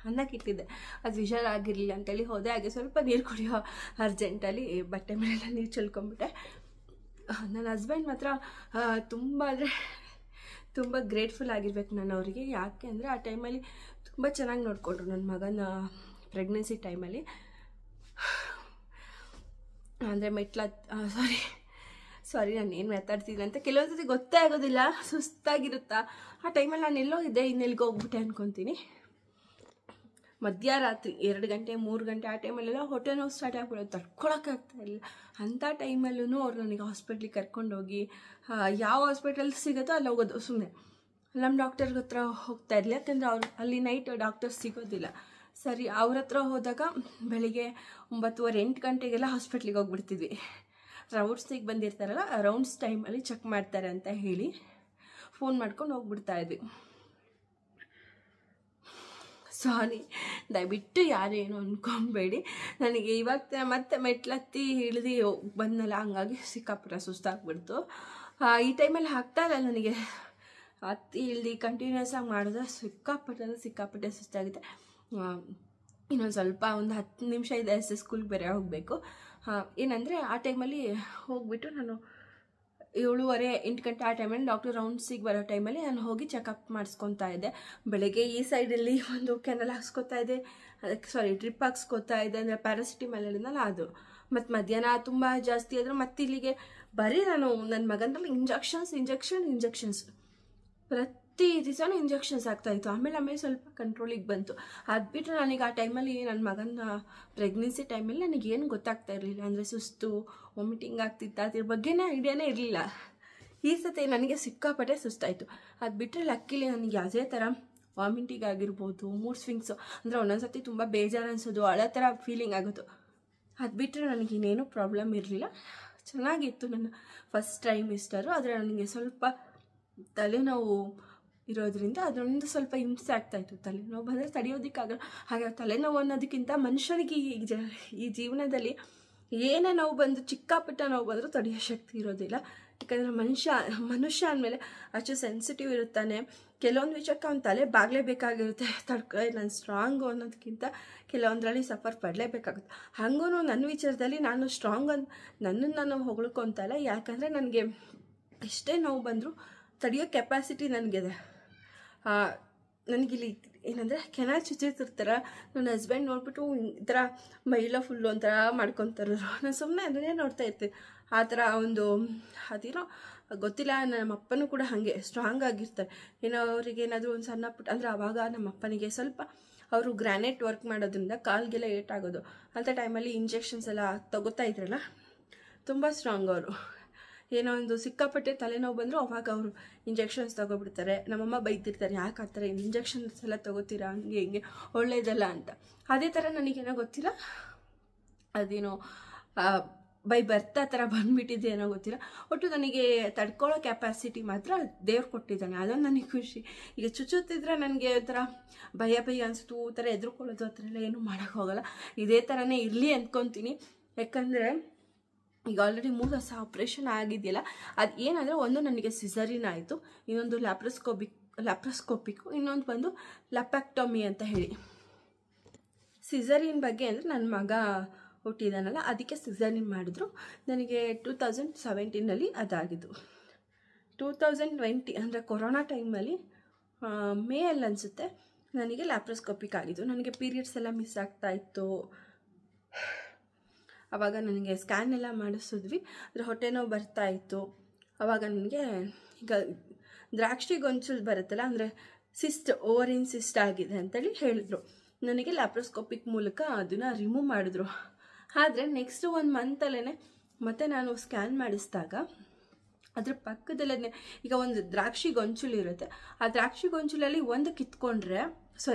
ಅನ್ನಕ್ಕಿಟ್ಟಿದ್ದೆ, ಅದು ವಿಷಲ್ ಆಗಿರಲಿಲ್ಲ ಅಂತೇಳಿ ಹೋದೆ. ಹಾಗೆ ಸ್ವಲ್ಪ ನೀರು ಕುಡಿಯೋ ಅರ್ಜೆಂಟಲ್ಲಿ ಬಟ್ಟೆ ಮೇಲೆಲ್ಲ ನೀರು ಚೆಲ್ಕೊಂಡ್ಬಿಟ್ಟೆ. ನನ್ನ ಹಸ್ಬೆಂಡ್ ಮಾತ್ರ ತುಂಬ ಅಂದರೆ ತುಂಬ ಗ್ರೇಟ್ಫುಲ್ ಆಗಿರ್ಬೇಕು ನಾನು ಅವರಿಗೆ. ಯಾಕೆ ಅಂದರೆ ಆ ಟೈಮಲ್ಲಿ ತುಂಬ ಚೆನ್ನಾಗಿ ನೋಡಿಕೊಂಡ್ರು ನನ್ನ ಮಗನ ಪ್ರೆಗ್ನೆನ್ಸಿ ಟೈಮಲ್ಲಿ. ಅಂದರೆ ಸಾರಿ ನಾನು ಏನು ಮಾತಾಡ್ತಿದ್ದೆ ಅಂತ ಕೆಲವೊಂದು ಸತಿ ಗೊತ್ತೇ ಆಗೋದಿಲ್ಲ, ಸುಸ್ತಾಗಿರುತ್ತಾ. ಆ ಟೈಮಲ್ಲಿ ನಾನು ಎಲ್ಲೋ ಇದ್ದೆ, ಇನ್ನೆಲ್ಲಿಗೆ ಹೋಗ್ಬಿಟ್ಟೆ ಅನ್ಕೊತೀನಿ. ಮಧ್ಯರಾತ್ರಿ 2 ಗಂಟೆ 3 ಗಂಟೆ ಆ ಟೈಮಲ್ಲೆಲ್ಲ ಹೊಟ್ಟೆ ನೋವು ಸ್ಟಾರ್ಟ್ ಆಗ್ಬಿಡೋದು, ತಡ್ಕೊಳಕ್ಕಾಗ್ತಾ ಇಲ್ಲ. ಅಂಥ ಟೈಮಲ್ಲೂ ಅವ್ರು ನನಗೆ ಹಾಸ್ಪಿಟ್ಲಿಗೆ ಕರ್ಕೊಂಡೋಗಿ, ಯಾವ ಹಾಸ್ಪಿಟಲ್ ಸಿಗುತ್ತೋ ಅಲ್ಲಿ ಹೋಗೋದು. ಸುಮ್ಮನೆ ನಮ್ಮ ಡಾಕ್ಟರ್ಗೆ ಹತ್ರ ಹೋಗ್ತಾ ಇರಲಿಲ್ಲ, ಯಾಕೆಂದರೆ ಅವ್ರು ಅಲ್ಲಿ ನೈಟ್ ಡಾಕ್ಟರ್ಸ್ ಸಿಗೋದಿಲ್ಲ. ಸರಿ, ಅವ್ರ ಹತ್ರ ಹೋದಾಗ ಬೆಳಿಗ್ಗೆ 9:30 8 ಗಂಟೆಗೆಲ್ಲ ಹಾಸ್ಪಿಟ್ಲಿಗೆ ಹೋಗ್ಬಿಡ್ತಿದ್ವಿ. ರೌಂಡ್ಸಿಗೆ ಬಂದಿರ್ತಾರಲ್ಲ, ರೌಂಡ್ಸ್ ಟೈಮಲ್ಲಿ ಚೆಕ್ ಮಾಡ್ತಾರೆ ಅಂತ ಹೇಳಿ ಫೋನ್ ಮಾಡ್ಕೊಂಡು ಹೋಗ್ಬಿಡ್ತಾಯಿದ್ವಿ. ಸಾರಿ, ದಯವಿಟ್ಟು ಯಾರೇನು ಅಂದ್ಕೊಬೇಡಿ. ನನಗೆ ಇವಾಗ ಮತ್ತೆ ಮೆಟ್ಲತ್ತಿ ಇಳಿದು ಬಂದಲ್ಲ, ಹಂಗಾಗಿ ಸಿಕ್ಕಾಪಟ್ಟೆ ಸುಸ್ತಾಗ್ಬಿಡ್ತು. ಈ ಟೈಮಲ್ಲಿ ಆಗ್ತಾಯಿಲ್ಲ ನನಗೆ, ಹತ್ತಿ ಇಳ್ದು ಕಂಟಿನ್ಯೂಸ್ ಆಗಿ ಮಾಡಿದ್ರೆ ಸಿಕ್ಕಾಪಟ್ಟೆ ಸುಸ್ತಾಗುತ್ತೆ. ಇನ್ನೊಂದು ಸ್ವಲ್ಪ ಒಂದು 10 ನಿಮಿಷ ಇದೆ ಸ್ಕೂಲ್ಗೆ ಬೇರೆ ಹೋಗಬೇಕು. ಏನಂದರೆ ಆ ಟೈಮಲ್ಲಿ ಹೋಗ್ಬಿಟ್ಟು ನಾನು 7:30 8 ಗಂಟೆ ಆ ಟೈಮಲ್ಲಿ ಡಾಕ್ಟರ್ ರೌಂಡ್ಸಿಗೆ ಬರೋ ಟೈಮಲ್ಲಿ ನಾನು ಹೋಗಿ ಚೆಕಪ್ ಮಾಡಿಸ್ಕೊತಾ ಇದ್ದೆ. ಬೆಳಗ್ಗೆ ಈ ಸೈಡಲ್ಲಿ ಒಂದು ಕೆನಲ್ ಹಾಕ್ಸ್ಕೊತಾ ಇದ್ದೆ, ಡ್ರಿಪ್ ಹಾಕ್ಸ್ಕೊತಾ ಇದ್ದೆ, ಅಂದರೆ ಪ್ಯಾರಾಸಿಟಮಲ್ ಅದು. ಮತ್ತು ಮಧ್ಯಾಹ್ನ ತುಂಬ ಜಾಸ್ತಿ ಆದರೂ ಮತ್ತೆ ಇಲ್ಲಿಗೆ ಬರೀ ನಾನು ನನ್ನ ಮಗನಲ್ಲಿ ಇಂಜೆಕ್ಷನ್ಸ್ ಪ್ರತಿ ದಿವಸನೂ ಇಂಜೆಕ್ಷನ್ಸ್ ಆಗ್ತಾಯಿತ್ತು. ಆಮೇಲೆ ಸ್ವಲ್ಪ ಕಂಟ್ರೋಲಿಗೆ ಬಂತು. ಅದು ಬಿಟ್ಟರೆ ನನಗೆ ಆ ಟೈಮಲ್ಲಿ ನನ್ನ ಮಗನ ಪ್ರೆಗ್ನೆನ್ಸಿ ಟೈಮಲ್ಲಿ ನನಗೇನು ಗೊತ್ತಾಗ್ತಾ ಇರಲಿಲ್ಲ. ಅಂದರೆ ಸುಸ್ತು, ವಾಮಿಟಿಂಗ್ ಆಗ್ತಿತ್ತು, ಅದ್ರ ಬಗ್ಗೆನೇ ಐಡಿಯಾನೇ ಇರಲಿಲ್ಲ. ಈ ಸತಿ ನನಗೆ ಸಿಕ್ಕಾಪಟ್ಟೆ ಸುಸ್ತಾಯಿತು. ಅದು ಬಿಟ್ಟರೆ ಲಕ್ಕಿಲಿ ನನಗೆ ಯಾವುದೇ ಥರ ವಾಮಿಟಿಂಗ್ ಆಗಿರ್ಬೋದು, ಮೂಡ್ ಸ್ವಿಂಗ್ಸು, ಅಂದರೆ ಒಂದೊಂದ್ಸತಿ ತುಂಬ ಬೇಜಾರು ಅನಿಸೋದು, ಅಳೋ ಥರ ಫೀಲಿಂಗ್ ಆಗೋದು. ಅದು ಬಿಟ್ಟರೆ ನನಗೇನೇನೂ ಪ್ರಾಬ್ಲಮ್ ಇರಲಿಲ್ಲ. ಚೆನ್ನಾಗಿತ್ತು ನನ್ನ ಫಸ್ಟ್ ಟ್ರೈಮಿಸ್ಟರು. ಆದರೆ ನನಗೆ ಸ್ವಲ್ಪ ತಲೆನೋವು ಇರೋದ್ರಿಂದ ಅದೊಂದು ಸ್ವಲ್ಪ ಹಿಂಸೆ ಆಗ್ತಾಯಿತ್ತು. ತಲೆನೋವು ಬಂದರೆ ತಡೆಯೋದಕ್ಕಾಗಲ್ಲ. ಹಾಗೆ ತಲೆನೋವು ಅನ್ನೋದಕ್ಕಿಂತ ಮನುಷ್ಯನಿಗೆ ಈ ಜೀವನದಲ್ಲಿ ಏನೇ ನೋವು ಬಂದು ಚಿಕ್ಕಪುಟ್ಟ ನೋವು ಬಂದರೂ ತಡೆಯೋ ಶಕ್ತಿ ಇರೋದಿಲ್ಲ. ಯಾಕಂದರೆ ಮನುಷ್ಯ ಅಂದಮೇಲೆ ಅಷ್ಟು ಸೆನ್ಸಿಟಿವ್ ಇರುತ್ತಾನೆ. ಕೆಲವೊಂದು ವಿಷಯಕ್ಕೆ ಅವ್ನ ತಲೆ ಬಾಗಲೇಬೇಕಾಗಿರುತ್ತೆ. ನಾನು ಸ್ಟ್ರಾಂಗು ಅನ್ನೋದಕ್ಕಿಂತ ಕೆಲವೊಂದರಲ್ಲಿ ಸಫರ್ ಪಡಲೇಬೇಕಾಗುತ್ತೆ. ಹಾಗೂ ನನ್ನ ವಿಚಾರದಲ್ಲಿ ನಾನು ಸ್ಟ್ರಾಂಗ್ ನನ್ನನ್ನು ನಾನು ಹೊಗಳ್ಕೊತಲ್ಲ. ಯಾಕಂದರೆ ನನಗೆ ಎಷ್ಟೇ ನೋವು ಬಂದರೂ ತಡೆಯೋ ಕೆಪಾಸಿಟಿ ನನಗಿದೆ. ನನಗಿಲ್ಲಿ ಏನಂದರೆ ಕೆನಾಲ್ ಚುಚ್ಚಿರ್ತಾರ. ನನ್ನ ಹಸ್ಬೆಂಡ್ ನೋಡ್ಬಿಟ್ಟು ಈ ಥರ ಮೈಲ ಫುಲ್ಲು ಒಂಥರ ಮಾಡ್ಕೊತಾರರು. ನಾನು ಸುಮ್ಮನೆ ಅದನ್ನೇ ನೋಡ್ತಾ ಇರ್ತೀನಿ. ಆ ಥರ ಒಂದು ಅದೇನೋ ಗೊತ್ತಿಲ್ಲ. ನಮ್ಮ ಅಪ್ಪನೂ ಕೂಡ ಹಾಗೆ ಸ್ಟ್ರಾಂಗ್ ಆಗಿರ್ತಾರೆ. ಏನೋ ಅವ್ರಿಗೆ ಏನಾದರೂ ಒಂದು ಸಣ್ಣ ಪುಟ್ಟ ಅಂದರೆ ಆವಾಗ ನಮ್ಮ ಅಪ್ಪನಿಗೆ ಸ್ವಲ್ಪ ಅವರು ಗ್ರಾನೈಟ್ ವರ್ಕ್ ಮಾಡೋದ್ರಿಂದ ಕಾಲ್ಗೆಲ್ಲ ಏಟಾಗೋದು. ಅಂಥ ಟೈಮಲ್ಲಿ ಇಂಜೆಕ್ಷನ್ಸ್ ಎಲ್ಲ ತಗೋತಾ ಇದ್ರಲ್ಲ, ತುಂಬ ಸ್ಟ್ರಾಂಗ್ ಅವರು. ಏನೋ ಒಂದು ಸಿಕ್ಕಾಪಟ್ಟೆ ತಲೆನೋವು ಬಂದರೂ ಅವಾಗ ಅವರು ಇಂಜೆಕ್ಷನ್ಸ್ ತೊಗೊಬಿಡ್ತಾರೆ. ನಮ್ಮಮ್ಮ ಬೈತಿರ್ತಾರೆ, ಯಾಕೆ ಆ ಥರ ಇಂಜೆಕ್ಷನ್ಸ್ ಎಲ್ಲ ತೊಗೋತೀರಾ, ಹಂಗೆ ಹಿಂಗೆ ಒಳ್ಳೇದಲ್ಲ ಅಂತ. ಅದೇ ಥರ ನನಗೇನೋ ಗೊತ್ತಿಲ್ಲ, ಅದೇನೋ ಬೈ ಬರ್ತ್ ಆ ಥರ ಬಂದುಬಿಟ್ಟಿದೆ ಏನೋ ಗೊತ್ತಿಲ್ಲ. ಒಟ್ಟು ನನಗೆ ತಡ್ಕೊಳ್ಳೋ ಕೆಪಾಸಿಟಿ ಮಾತ್ರ ದೇವ್ರು ಕೊಟ್ಟಿದ್ದಾನೆ. ಅದೊಂದು ನನಗೆ ಖುಷಿ. ಈಗ ಚುಚ್ಚುತ್ತಿದ್ರೆ ನನಗೆ ಒಂಥರ ಭಯ ಅನಿಸ್ತು, ಈ ಥರ ಎದುರ್ಕೊಳ್ಳೋದು ಆ ಥರ ಎಲ್ಲ ಏನೂ ಮಾಡೋಕ್ಕೆ ಹೋಗಲ್ಲ. ಇದೇ ಥರನೇ ಇರಲಿ ಅಂದ್ಕೊತೀನಿ. ಯಾಕಂದರೆ ಈಗ ಆಲ್ರೆಡಿ 3 ವರ್ಷ ಆಪ್ರೇಷನ್ ಆಗಿದೆಯಲ್ಲ, ಅದು ಏನಂದರೆ ಒಂದು ನನಗೆ ಸಿಸರಿನ್ ಆಯಿತು, ಇನ್ನೊಂದು ಲ್ಯಾಪ್ರೋಸ್ಕೋಪಿಕ್ಕು, ಇನ್ನೊಂದು ಬಂದು ಲ್ಯಾಪ್ಯಾಕ್ಟೊಮಿ ಅಂತ ಹೇಳಿ. ಸಿಸರಿನ್ ಬಗ್ಗೆ ಅಂದರೆ ನನ್ನ ಮಗ ಹುಟ್ಟಿದಾನಲ್ಲ, ಅದಕ್ಕೆ ಸಿಸರಿನ್ ಮಾಡಿದ್ರು. ನನಗೆ 2017 ಅದಾಗಿದ್ದು. 2020 ಅಂದರೆ ಕೊರೋನಾ ಟೈಮಲ್ಲಿ ಮೇಯಲ್ಲಿ ಅನಿಸುತ್ತೆ ನನಗೆ ಲ್ಯಾಪ್ರೋಸ್ಕೋಪಿಕ್ ಆಗಿದ್ದು. ನನಗೆ ಪೀರಿಯಡ್ಸ್ ಎಲ್ಲ ಮಿಸ್ ಆಗ್ತಾಯಿತ್ತು. ಆವಾಗ ನನಗೆ ಸ್ಕ್ಯಾನ್ ಎಲ್ಲ ಮಾಡಿಸಿದ್ವಿ. ಅಂದರೆ ಹೊಟ್ಟೆ ನೋವು ಬರ್ತಾಯಿತ್ತು. ಆವಾಗ ನನಗೆ ಈಗ ದ್ರಾಕ್ಷಿ ಗೊಂಚಲು ಬರುತ್ತಲ್ಲ, ಅಂದರೆ ಓವರಿನ್ ಸಿಸ್ಟ್ ಆಗಿದೆ ಅಂತೇಳಿ ಹೇಳಿದ್ರು. ನನಗೆ ಲ್ಯಾಪ್ರೋಸ್ಕೋಪಿಕ್ ಮೂಲಕ ಅದನ್ನು ರಿಮೂವ್ ಮಾಡಿದ್ರು. ಆದರೆ ನೆಕ್ಸ್ಟ್ 1 ಮಂತಲ್ಲೇ ಮತ್ತೆ ನಾನು ಸ್ಕ್ಯಾನ್ ಮಾಡಿಸಿದಾಗ ಅದ್ರ ಪಕ್ಕದಲ್ಲೇ ಈಗ ಒಂದು ದ್ರಾಕ್ಷಿ ಗೊಂಚಲು ಇರುತ್ತೆ. ಆ ದ್ರಾಕ್ಷಿ ಗೊಂಚಲಲ್ಲಿ ಒಂದು ಕಿತ್ಕೊಂಡ್ರೆ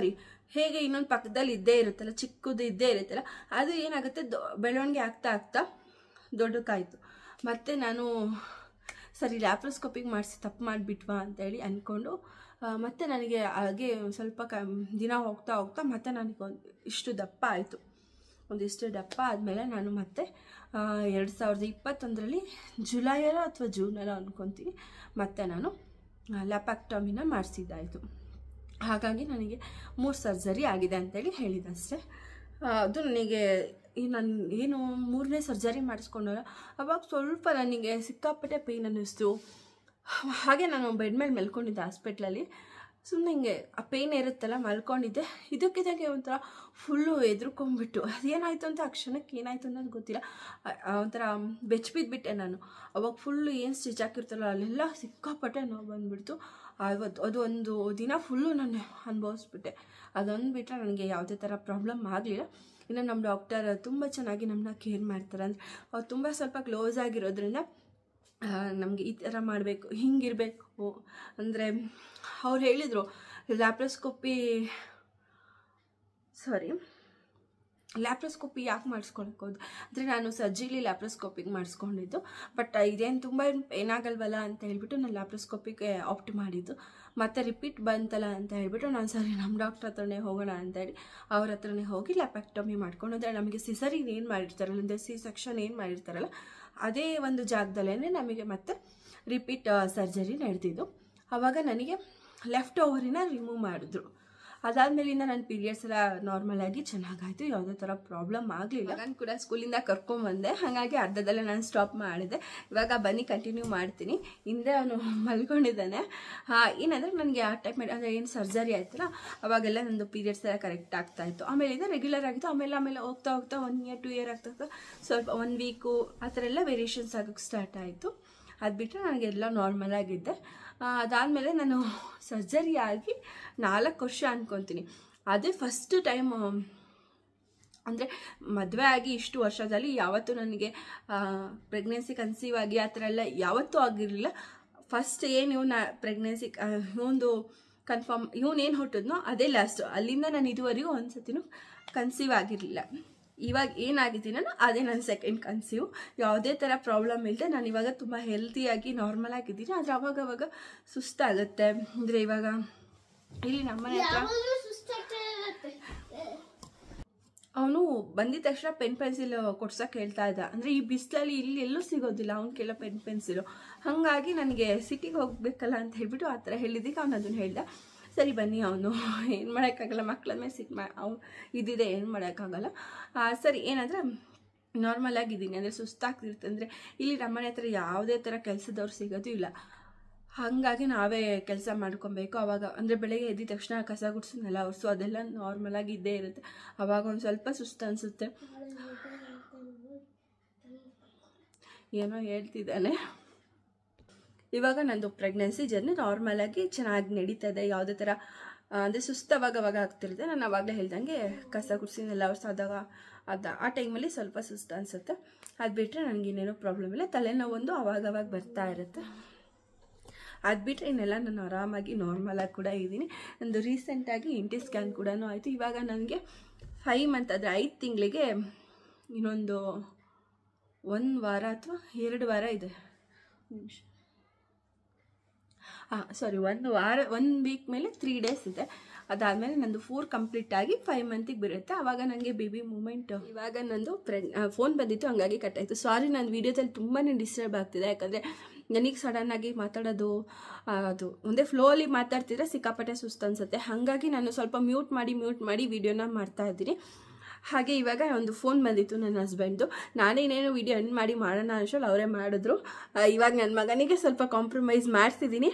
ಹೇಗೆ ಇನ್ನೊಂದು ಪಕ್ಕದಲ್ಲಿ ಇದ್ದೇ ಇರುತ್ತಲ್ಲ, ಚಿಕ್ಕದು ಇದ್ದೇ ಇರುತ್ತಲ್ಲ, ಅದು ಏನಾಗುತ್ತೆ ಬೆಳವಣಿಗೆ ಆಗ್ತಾ ದೊಡ್ಡಕ್ಕಾಯಿತು. ಮತ್ತು ನಾನು ಲ್ಯಾಪ್ರೋಸ್ಕೋಪಿಕ್ ಮಾಡಿಸಿ ತಪ್ಪು ಮಾಡಿಬಿಟ್ವಾ ಅಂತೇಳಿ ಅಂದ್ಕೊಂಡು ಮತ್ತು ನನಗೆ ಹಾಗೆ ಸ್ವಲ್ಪ ದಿನ ಹೋಗ್ತಾ ಮತ್ತು ನನಗೆ ಇಷ್ಟು ದಪ್ಪ ಆಯಿತು. ಒಂದಿಷ್ಟು ದಪ್ಪ ಆದಮೇಲೆ ನಾನು ಮತ್ತೆ 2021 ಜುಲೈಯಲ್ಲೋ ಅಥವಾ ಜೂನಲ್ಲೋ ಅಂದ್ಕೊತೀನಿ ಮತ್ತೆ ನಾನು ಲ್ಯಾಪ್ಯಾಕ್ಟೊಮಿನ ಮಾಡಿಸಿದ್ದಾಯಿತು. ಹಾಗಾಗಿ ನನಗೆ 3 ಸರ್ಜರಿ ಆಗಿದೆ ಅಂತೇಳಿ ಹೇಳಿದಷ್ಟೇ. ಅದು ನನಗೆ ನಾನು ಏನು 3ನೇ ಸರ್ಜರಿ ಮಾಡಿಸ್ಕೊಂಡಲ್ಲ, ಅವಾಗ ಸ್ವಲ್ಪ ನನಗೆ ಸಿಕ್ಕಾಪಟ್ಟೆ ಪೇಯ್ನ್ ಅನ್ನಿಸ್ತು. ಹಾಗೆ ನಾನು ಬೆಡ್ ಮೇಲೆ ಮಲ್ಕೊಂಡಿದ್ದೆ ಹಾಸ್ಪಿಟ್ಲಲ್ಲಿ. ಸುಮ್ಮನೆ ಹಿಂಗೆ ಆ ಪೇಯ್ನ್ ಇರುತ್ತಲ್ಲ, ಮಲ್ಕೊಂಡಿದ್ದೆ. ಇದಕ್ಕಿದ್ದಾಗೆ ಒಂಥರ ಫುಲ್ಲು ಎದ್ರುಕೊಂಡ್ಬಿಟ್ಟು ಅದೇನಾಯಿತು ಅಂತ, ಆ ಕ್ಷಣಕ್ಕೆ ಏನಾಯಿತು ಅನ್ನೋದು ಗೊತ್ತಿಲ್ಲ. ಒಂಥರ ಬೆಚ್ಚಿಬಿದ್ದುಬಿಟ್ಟೆ ನಾನು. ಅವಾಗ ಫುಲ್ಲು ಏನು ಸ್ಟಿಚ್ ಹಾಕಿರ್ತಾರಲ್ಲ ಅಲ್ಲೆಲ್ಲ ಸಿಕ್ಕಾಪಟ್ಟೆ ನೋವು ಬಂದುಬಿಡ್ತು. ಅದು ಒಂದು ದಿನ ಫುಲ್ಲು ನಾನು ಅನುಭವಿಸ್ಬಿಟ್ಟೆ. ಅದೊಂದು ಬಿಟ್ಟರೆ ನನಗೆ ಯಾವುದೇ ಥರ ಪ್ರಾಬ್ಲಮ್ ಆಗಲಿಲ್ಲ. ಇನ್ನು ನಮ್ಮ ಡಾಕ್ಟರ್ ತುಂಬ ಚೆನ್ನಾಗಿ ನಮ್ಮನ್ನ ಕೇರ್ ಮಾಡ್ತಾರೆ. ಅಂದರೆ ಅವ್ರು ತುಂಬ ಸ್ವಲ್ಪ ಕ್ಲೋಸ್ ಆಗಿರೋದ್ರಿಂದ ನಮಗೆ ಈ ಥರ ಮಾಡಬೇಕು, ಹಿಂಗಿರಬೇಕು ಅಂದರೆ ಅವ್ರು ಹೇಳಿದರು. ಲ್ಯಾಪ್ರೋಸ್ಕೋಪಿ ಯಾಕೆ ಮಾಡಿಸ್ಕೊಳಕ್ಕೆ ಹೋದೆ ಅಂದರೆ, ನಾನು ಸರ್ಜರಿಲಿ ಲ್ಯಾಪ್ರೋಸ್ಕೋಪಿಗೆ ಮಾಡಿಸ್ಕೊಂಡಿದ್ದು. ಬಟ್ ಇದೇನು ತುಂಬ ಏನಾಗಲ್ವಲ್ಲ ಅಂತ ಹೇಳ್ಬಿಟ್ಟು ನಾನು ಲ್ಯಾಪ್ರೋಸ್ಕೋಪಿಗೆ ಆಪ್ಟ್ ಮಾಡಿದ್ದು. ಮತ್ತು ರಿಪೀಟ್ ಬಂತಲ್ಲ ಅಂತ ಹೇಳ್ಬಿಟ್ಟು ನಾನು ನಮ್ಮ ಡಾಕ್ಟರ್ ಹತ್ರನೇ ಹೋಗೋಣ ಅಂತೇಳಿ ಅವ್ರ ಹತ್ರನೇ ಹೋಗಿ ಲ್ಯಾಪ್ಯಾಕ್ಟೊಮಿ ಮಾಡ್ಕೊಂಡು, ಅಂದರೆ ನಮಗೆ ಸಿಸರಿನ್ ಏನು ಮಾಡಿರ್ತಾರಲ್ಲ, ಅಂದರೆ ಸೆಕ್ಷನ್ ಏನು ಮಾಡಿರ್ತಾರಲ್ಲ ಅದೇ ಒಂದು ಜಾಗದಲ್ಲೇ ನಮಗೆ ಮತ್ತೆ ರಿಪೀಟ್ ಸರ್ಜರಿ ನಡೆದಿದ್ದು. ಆವಾಗ ನನಗೆ ಲೆಫ್ಟ್ ಓವರಿನ ರಿಮೂವ್ ಮಾಡಿದ್ರು. ಅದಾದಮೇಲಿಂದ ನನ್ನ ಪೀರಿಯಡ್ಸ್ ಎಲ್ಲ ನಾರ್ಮಲಾಗಿ ಚೆನ್ನಾಗಾಯಿತು, ಯಾವುದೇ ಥರ ಪ್ರಾಬ್ಲಮ್ ಆಗಲಿಲ್ಲ. ನಾನು ಕೂಡ ಸ್ಕೂಲಿಂದ ಕರ್ಕೊಂಬಂದೆ, ಹಾಗಾಗಿ ಅರ್ಧದಲ್ಲೇ ನಾನು ಸ್ಟಾಪ್ ಮಾಡಿದೆ. ಇವಾಗ ಬನ್ನಿ ಕಂಟಿನ್ಯೂ ಮಾಡ್ತೀನಿ. ಹಿಂದೆ ಅವನು ಮಲ್ಕೊಂಡಿದ್ದಾನೆ. ಏನಂದರೆ ನನಗೆ ಆ ಟೈಪ್ ಅಂದರೆ ಏನು ಸರ್ಜರಿ ಆಯ್ತಲ್ಲ ಅವಾಗೆಲ್ಲ ನಂದು ಪೀರಿಯಡ್ಸ್ ಎಲ್ಲ ಕರೆಕ್ಟ್ ಆಗ್ತಾಯಿತ್ತು. ಆಮೇಲಿಂದ ರೆಗ್ಯುಲರ್ ಆಗಿತ್ತು. ಆಮೇಲೆ ಹೋಗ್ತಾ 1 year 2 year ಆಗ್ತಾ ಸ್ವಲ್ಪ 1 week ಆ ಥರ ಎಲ್ಲ ವೇರಿಯೇಷನ್ಸ್ ಆಗೋಕ್ಕೆ ಸ್ಟಾರ್ಟ್ ಆಯಿತು. ಅದು ಬಿಟ್ಟರೆ ನನಗೆಲ್ಲ ನಾರ್ಮಲ್ ಆಗಿದ್ದೆ. ಅದಾದಮೇಲೆ ನಾನು ಸರ್ಜರಿ ಆಗಿ 4 ವರ್ಷ ಅಂದ್ಕೊತೀನಿ. ಅದೇ ಫಸ್ಟ್ ಟೈಮ್ ಅಂದರೆ ಮದುವೆ ಆಗಿ ಇಷ್ಟು ವರ್ಷದಲ್ಲಿ ಯಾವತ್ತೂ ನನಗೆ ಪ್ರೆಗ್ನೆನ್ಸಿ ಕನ್ಸೀವ್ ಆಗಿ ಆ ಥರ ಎಲ್ಲ ಯಾವತ್ತೂ ಆಗಿರಲಿಲ್ಲ. ಫಸ್ಟ್ ಏನು ಇವನ ಪ್ರೆಗ್ನೆನ್ಸಿ ಇವೊಂದು ಕನ್ಫರ್ಮ್ ಇವನೇನು ಹುಟ್ಟಿದ್ನೋ ಅದೇ ಲಾಸ್ಟು. ಅಲ್ಲಿಂದ ನಾನು ಇದುವರೆಗೂ ಒಂದು ಸತಿನೂ ಕನ್ಸೀವ್ ಆಗಿರಲಿಲ್ಲ. ಇವಾಗ ಏನಾಗಿದ್ದೀನೋ ಅದೇ ನನ್ನ ಸೆಕೆಂಡ್ ಕನ್ಸೀವ್. ಯಾವುದೇ ಥರ ಪ್ರಾಬ್ಲಮ್ ಇಲ್ಲದೆ ನಾನು ಇವಾಗ ತುಂಬ ಹೆಲ್ತಿಯಾಗಿ ನಾರ್ಮಲ್ ಆಗಿದ್ದೀನಿ. ಆದರೆ ಅವಾಗವಾಗ ಸುಸ್ತಾಗುತ್ತೆ. ಅಂದರೆ ಇವಾಗ ಇಲ್ಲಿ ನಮ್ಮನೆ ಹತ್ರ ಅವನು ಬಂದಿದ ತಕ್ಷಣ ಪೆನ್ ಪೆನ್ಸಿಲ್ ಕೊಡ್ಸೋಕೆ ಹೇಳ್ತಾ ಇದ್ದ. ಅಂದರೆ ಈ ಬಿಸಿಲಲ್ಲಿ ಇಲ್ಲಿ ಎಲ್ಲೂ ಸಿಗೋದಿಲ್ಲ ಅವ್ನು ಕೇಳೋ ಪೆನ್ ಪೆನ್ಸಿಲು. ಹಾಗಾಗಿ ನನಗೆ ಸಿಟಿಗೆ ಹೋಗಬೇಕಲ್ಲ ಅಂತ ಹೇಳ್ಬಿಟ್ಟು ಆ ಥರ ಹೇಳಿದ್ದಕ್ಕೆ ಅವನು ಅದನ್ನು ಹೇಳ್ದ. ಸರಿ ಬನ್ನಿ, ಅವನು ಏನು ಮಾಡೋಕ್ಕಾಗಲ್ಲ, ಮಕ್ಕಳ ಮೇಲೆ ಸಿಟ್ಟು ಅವ್ನು ಇದ್ದಿದೆ, ಏನು ಮಾಡೋಕ್ಕಾಗಲ್ಲ. ಸರಿ ಏನಂದರೆ ನಾರ್ಮಲ್ ಆಗಿದ್ದೀನಿ, ಅಂದರೆ ಸುಸ್ತಾಗ್ತಿರುತ್ತೆ. ಅಂದರೆ ಇಲ್ಲಿ ನಮ್ಮನೆ ಹತ್ರ ಯಾವುದೇ ಥರ ಕೆಲಸದವ್ರು ಸಿಗೋದು ಇಲ್ಲ. ಹಾಗಾಗಿ ನಾವೇ ಕೆಲಸ ಮಾಡ್ಕೊಬೇಕು. ಆವಾಗ ಅಂದರೆ ಬೆಳಗ್ಗೆ ಎದ್ದ ತಕ್ಷಣ ಕಸ ಗುಡಿಸು ನೆಲ ಒರೆಸು ಅದೆಲ್ಲ ನಾರ್ಮಲಾಗಿ ಇದ್ದೇ ಇರುತ್ತೆ. ಆವಾಗ ಒಂದು ಸ್ವಲ್ಪ ಸುಸ್ತು ಅನಿಸುತ್ತೆ. ಏನೋ ಹೇಳ್ತಿದ್ದಾನೆ. ಇವಾಗ ನಂದು ಪ್ರೆಗ್ನೆನ್ಸಿ ಜರ್ನಿ ನಾರ್ಮಲಾಗಿ ಚೆನ್ನಾಗಿ ನಡೀತಾ ಇದೆ. ಯಾವುದೇ ಥರ ಅಂದರೆ ಸುಸ್ತು ಅವಾಗವಾಗ ಆಗ್ತಿರುತ್ತೆ. ನಾನು ಅವಾಗಲೇ ಹೇಳ್ದಂಗೆ ಕಸ ಗುಡಿಸಿ ನೆಲ ಒರೆಸೋದಾಗ ಆ ಟೈಮಲ್ಲಿ ಸ್ವಲ್ಪ ಸುಸ್ತು ಅನಿಸುತ್ತೆ. ಅದು ಬಿಟ್ಟರೆ ನನಗೇನೇನೋ ಪ್ರಾಬ್ಲಮ್ ಇಲ್ಲ. ತಲೆನೋವೊಂದು ಅವಾಗವಾಗ ಬರ್ತಾ ಇರುತ್ತೆ. ಅದು ಬಿಟ್ಟರೆ ಇನ್ನೆಲ್ಲ ನಾನು ಆರಾಮಾಗಿ ನಾರ್ಮಲಾಗಿ ಕೂಡ ಇದ್ದೀನಿ. ನಂದು ರೀಸೆಂಟಾಗಿ ಇಂಟಿ ಸ್ಕ್ಯಾನ್ ಕೂಡ ಆಯಿತು. ಇವಾಗ ನನಗೆ 5 month ಆದರೆ 5 ತಿಂಗಳಿಗೆ ಇನ್ನೊಂದು 1 ವಾರ ಅಥವಾ 2 ವಾರ ಇದೆ. ಒನ್ ವೀಕ್ ಮೇಲೆ 3 days ಇದೆ. ಅದಾದಮೇಲೆ ನಂದು 4 ಕಂಪ್ಲೀಟ್ ಆಗಿ 5 month ಬರುತ್ತೆ. ಆವಾಗ ನನಗೆ ಬೇಬಿ ಮೂಮೆಂಟ್. ಇವಾಗ ನಂದು ಫೋನ್ ಬಂದಿತ್ತು, ಹಂಗಾಗಿ ಕಟ್ಟಾಯಿತು. ಸಾರಿ, ನನ್ನ ವೀಡಿಯೋದಲ್ಲಿ ತುಂಬಾ ಡಿಸ್ಟರ್ಬ್ ಆಗ್ತಿದೆ. ಯಾಕಂದರೆ ನನಗೆ ಸಡನ್ನಾಗಿ ಮಾತಾಡೋದು ಅದು ಒಂದೇ ಫ್ಲೋಲಿ ಮಾತಾಡ್ತಿದ್ರೆ ಸಿಕ್ಕಾಪಟ್ಟೆ ಸುಸ್ತು ಅನಿಸುತ್ತೆ. ಹಾಗಾಗಿ ನಾನು ಸ್ವಲ್ಪ ಮ್ಯೂಟ್ ಮಾಡಿ ವೀಡಿಯೋನ ಮಾಡ್ತಾ ಇದ್ದೀನಿ. ಹಾಗೆ ಇವಾಗ ಒಂದು ಫೋನ್ ಬಂದಿತ್ತು ನನ್ನ ಹಸ್ಬೆಂಡ್ದು. ನಾನೇನೇನು ವೀಡಿಯೋ ಎಂಡ್ ಮಾಡಿ ಮಾಡೋಣ ಅನ್ಸೋಳು ಅವರೇ ಮಾಡಿದ್ರು. ಇವಾಗ ನನ್ನ ಮಗನಿಗೆ ಸ್ವಲ್ಪ ಕಾಂಪ್ರಮೈಸ್ ಮಾಡ್ತಿದ್ದೀನಿ.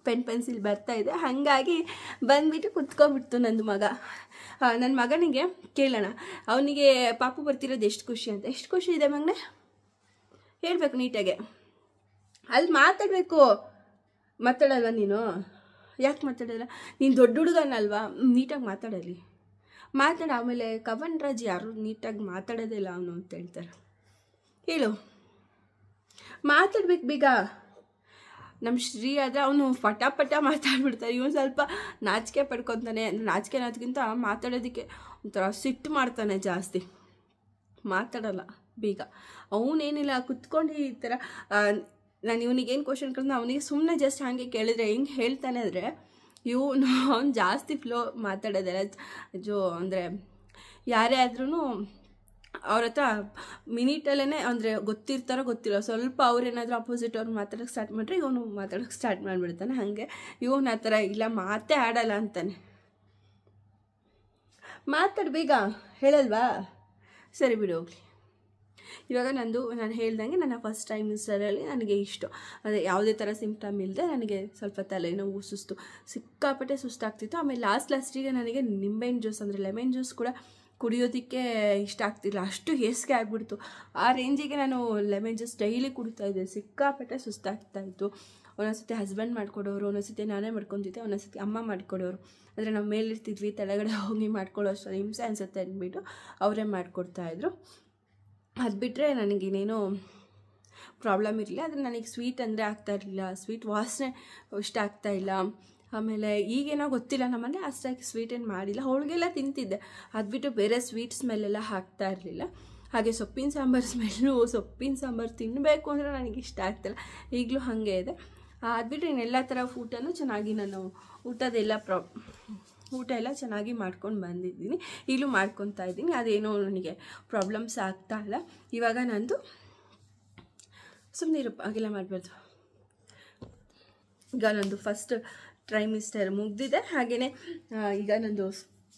ಪೆನ್ ಪೆನ್ಸಿಲ್ ಬರ್ತಾ ಇದೆ, ಹಾಗಾಗಿ ಬಂದುಬಿಟ್ಟು ಕುತ್ಕೊಂಡ್ಬಿಡ್ತು ನನ್ನ ಮಗ. ನನ್ನ ಮಗನಿಗೆ ಕೇಳೋಣ, ಅವನಿಗೆ ಪಾಪು ಬರ್ತಿರೋದು ಎಷ್ಟು ಖುಷಿ ಅಂತ. ಎಷ್ಟು ಖುಷಿ ಇದೆ ಮಗನೇ? ಹೇಳಬೇಕು ನೀಟಾಗೆ. ಅಲ್ಲಿ ಮಾತಾಡಬೇಕು. ಮಾತಾಡಲ್ವ ನೀನು? ಯಾಕೆ ಮಾತಾಡಲ್ಲ? ನೀನು ದೊಡ್ಡ ಹುಡುಗನಲ್ವಾ, ನೀಟಾಗಿ ಮಾತಾಡಲಿ. ಮಾತಾಡ. ಆಮೇಲೆ ಕವನ್ ರಾಜ್ ಯಾರು ನೀಟಾಗಿ ಮಾತಾಡೋದಿಲ್ಲ ಅವನು ಅಂತ ಹೇಳ್ತಾರೆ. ಹೇಳು, ಮಾತಾಡ್ಬೇಕು ಬೇಗ. ನಮ್ಮ ಶ್ರೀ ಆದರೆ ಅವನು ಪಟ ಮಾತಾಡ್ಬಿಡ್ತಾರೆ. ಇವನು ಸ್ವಲ್ಪ ನಾಚಿಕೆ ಪಡ್ಕೊತಾನೆ. ಅಂದರೆ ನಾಚಿಕೆ ಅನ್ನೋದಕ್ಕಿಂತ ಮಾತಾಡೋದಕ್ಕೆ ಒಂಥರ ಸಿಟ್ಟು ಮಾಡ್ತಾನೆ ಜಾಸ್ತಿ. ಮಾತಾಡಲ್ಲ ಬೇಗ. ಅವನೇನಿಲ್ಲ ಕುತ್ಕೊಂಡು ಈ ಥರ ನಾನು ಇವನಿಗೇನು ಕ್ವಶನ್ ಕೇಳಿದ್ರೆ ಅವನಿಗೆ ಸುಮ್ಮನೆ ಜಸ್ಟ್ ಹಾಗೆ ಕೇಳಿದ್ರೆ ಹೆಂಗೆ ಹೇಳ್ತಾನೆ ಅಂದರೆ ಅವ್ನು ಜಾಸ್ತಿ ಫ್ಲೋ ಮಾತಾಡೋದಲ್ಲ. ಅಂದರೆ ಯಾರೇ ಆದ್ರೂ ಅವ್ರ ಹತ್ರ ಮಿನಿಟಲ್ಲೇ ಅಂದರೆ ಗೊತ್ತಿರ್ತಾರೋ ಗೊತ್ತಿಲ್ಲ, ಸ್ವಲ್ಪ ಅವ್ರೇನಾದರೂ ಅಪೋಸಿಟ್ ಅವ್ರು ಮಾತಾಡೋಕ್ಕೆ ಸ್ಟಾರ್ಟ್ ಮಾಡಿದ್ರೆ ಇವನು ಮಾತಾಡೋಕ್ಕೆ ಸ್ಟಾರ್ಟ್ ಮಾಡಿಬಿಡ್ತಾನೆ. ಹಾಗೆ ಇವನು ಆ ಥರ ಇಲ್ಲ, ಮಾತೇ ಆಡಲ್ಲ ಅಂತಾನೆ. ಮಾತಾಡ್ಬೇಗ, ಹೇಳಲ್ವಾ? ಸರಿ ಬಿಡು ಹೋಗಲಿ. ಇವಾಗ ನಾನು ಹೇಳ್ದಂಗೆ ನನ್ನ ಫಸ್ಟ್ ಟೈಮ್ ಇನ್ಸ್ಟಾದಲ್ಲಿ ನನಗೆ ಇಷ್ಟು ಅದೇ ಯಾವುದೇ ಥರ ಸಿಂಪ್ಟಮ್ ಇಲ್ಲದೆ ನನಗೆ ಸ್ವಲ್ಪ ತಲೆನೋವು ಸುಸ್ತು ಸಿಕ್ಕಾಪಟ್ಟೆ ಸುಸ್ತಾಗ್ತಿತ್ತು. ಆಮೇಲೆ ಲಾಸ್ಟಿಗೆ ನನಗೆ ನಿಂಬೆಹಣ್ಣು ಜ್ಯೂಸ್ ಅಂದರೆ ಲೆಮನ್ ಜ್ಯೂಸ್ ಕೂಡ ಕುಡಿಯೋದಕ್ಕೆ ಇಷ್ಟ ಆಗ್ತಿಲ್ಲ, ಅಷ್ಟು ಹೇಸಿಗೆ ಆಗಿಬಿಡ್ತು. ಆ ರೇಂಜಿಗೆ ನಾನು ಲೆಮನ್ ಜ್ಯೂಸ್ ಡೈಲಿ ಕುಡಿತಾಯಿದ್ದೆ. ಸಿಕ್ಕಾಪಟ್ಟೆ ಸುಸ್ತಾಗ್ತಾಯಿತ್ತು. ಒಂದೊಂದ್ಸತಿ ಹಸ್ಬೆಂಡ್ ಮಾಡಿಕೊಡೋರು, ಒಂದೊಂದ್ಸತಿ ನಾನೇ ಮಾಡ್ಕೊತಿದ್ದೆ, ಒಂದೊಂದ್ಸತಿ ಅಮ್ಮ ಮಾಡಿಕೊಡೋರು. ಅಂದರೆ ನಾವು ಮೇಲಿರ್ತಿದ್ವಿ, ತೆಳಗಡೆ ಹೋಗಿ ಮಾಡ್ಕೊಳ್ಳೋ ಅಷ್ಟು ಹಿಂಸೆ ಅನಿಸುತ್ತೆ ಅಂದ್ಬಿಟ್ಟು ಅವರೇ ಮಾಡಿಕೊಡ್ತಾಯಿದ್ರು. ಅದು ಬಿಟ್ಟರೆ ನನಗೇನೇನೋ ಪ್ರಾಬ್ಲಮ್ ಇರಲಿಲ್ಲ. ಆದರೆ ನನಗೆ ಸ್ವೀಟ್ ಅಂದರೆ ಆಗ್ತಾಯಿರಲಿಲ್ಲ, ಸ್ವೀಟ್ ವಾಸನೆ ಇಷ್ಟ ಆಗ್ತಾಯಿಲ್ಲ. ಆಮೇಲೆ ಈಗೇನೋ ಗೊತ್ತಿಲ್ಲ, ನಮ್ಮನೆ ಅಷ್ಟಾಗಿ ಸ್ವೀಟ್ ಏನು ಮಾಡಿಲ್ಲ. ಹೋಳಿಗೆಲ್ಲ ತಿಂತಿದ್ದೆ, ಅದು ಬಿಟ್ಟು ಬೇರೆ ಸ್ವೀಟ್ ಸ್ಮೆಲ್ಲೆಲ್ಲ ಹಾಕ್ತಾ ಇರಲಿಲ್ಲ. ಹಾಗೆ ಸೊಪ್ಪಿನ ಸಾಂಬಾರು ತಿನ್ನಬೇಕು ಅಂದರೆ ನನಗೆ ಇಷ್ಟ ಆಗ್ತಿಲ್ಲ, ಈಗಲೂ ಹಾಗೆ ಇದೆ. ಅದು ಬಿಟ್ಟರೆ ಇನ್ನೆಲ್ಲ ಥರ ಊಟನೂ ಚೆನ್ನಾಗಿ ನಾನು ಊಟ ಎಲ್ಲ ಚೆನ್ನಾಗಿ ಮಾಡ್ಕೊಂಡು ಬಂದಿದ್ದೀನಿ, ಈಗಲೂ ಮಾಡ್ಕೊತಾ ಇದ್ದೀನಿ. ಅದೇನೋ ನನಗೆ ಪ್ರಾಬ್ಲಮ್ಸ್ ಆಗ್ತಾ ಇಲ್ಲ. ಇವಾಗ ನಂದು ಸುಮ್ಮನೆ ಇರಪ್ಪ, ಹಾಗೆಲ್ಲ ಮಾಡಬಾರ್ದು. ಈಗ ನಂದು ಫಸ್ಟ್ ಟ್ರೈಮಿಸ್ಟರ್ ಮುಗ್ದಿದೆ. ಹಾಗೆಯೇ ಈಗ ನಂದು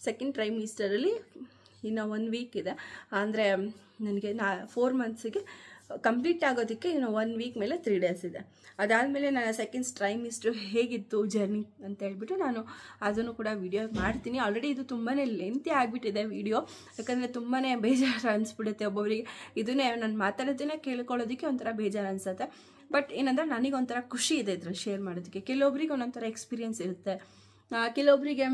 ಸೆಕೆಂಡ್ ಟ್ರೈಮಿಸ್ಟರಲ್ಲಿ ಇನ್ನು 1 ವೀಕ್ ಇದೆ. ಅಂದರೆ ನನಗೆ 4 ಮಂತ್ಸಿಗೆ ಕಂಪ್ಲೀಟ್ ಆಗೋದಕ್ಕೆ ಇನ್ನು 1 ವೀಕ್ ಮೇಲೆ 3 ಡೇಸ್ ಇದೆ. ಅದಾದಮೇಲೆ ನನ್ನ ಸೆಕೆಂಡ್ ಟ್ರೈಮಿಸ್ಟರ್ ಹೇಗಿತ್ತು ಜರ್ನಿ ಅಂತ ಹೇಳ್ಬಿಟ್ಟು ನಾನು ಅದನ್ನು ಕೂಡ ವಿಡಿಯೋ ಮಾಡ್ತೀನಿ. ಆಲ್ರೆಡಿ ಇದು ತುಂಬಾ ಲೆಂತಿ ಆಗಿಬಿಟ್ಟಿದೆ ವಿಡಿಯೋ, ಯಾಕಂದರೆ ತುಂಬಾ ಬೇಜಾರು ಅನಿಸ್ಬಿಡುತ್ತೆ ಒಬ್ಬೊಬ್ಬರಿಗೆ. ಇದನ್ನೇ ನಾನು ಮಾತಾಡೋದನ್ನೇ ಕೇಳ್ಕೊಳ್ಳೋದಕ್ಕೆ ಒಂಥರ ಬೇಜಾರು ಅನಿಸುತ್ತೆ. ಬಟ್ ಏನಂದರೆ ನನಗೊಂಥರ ಖುಷಿ ಇದೆ ಇದ್ರಲ್ಲಿ ಶೇರ್ ಮಾಡೋದಕ್ಕೆ. ಕೆಲವೊಬ್ರಿಗೆ ಒಂದೊಂಥರ ಎಕ್ಸ್ಪೀರಿಯೆನ್ಸ್ ಇರುತ್ತೆ, ಕೆಲವೊಬ್ಬರಿಗೆ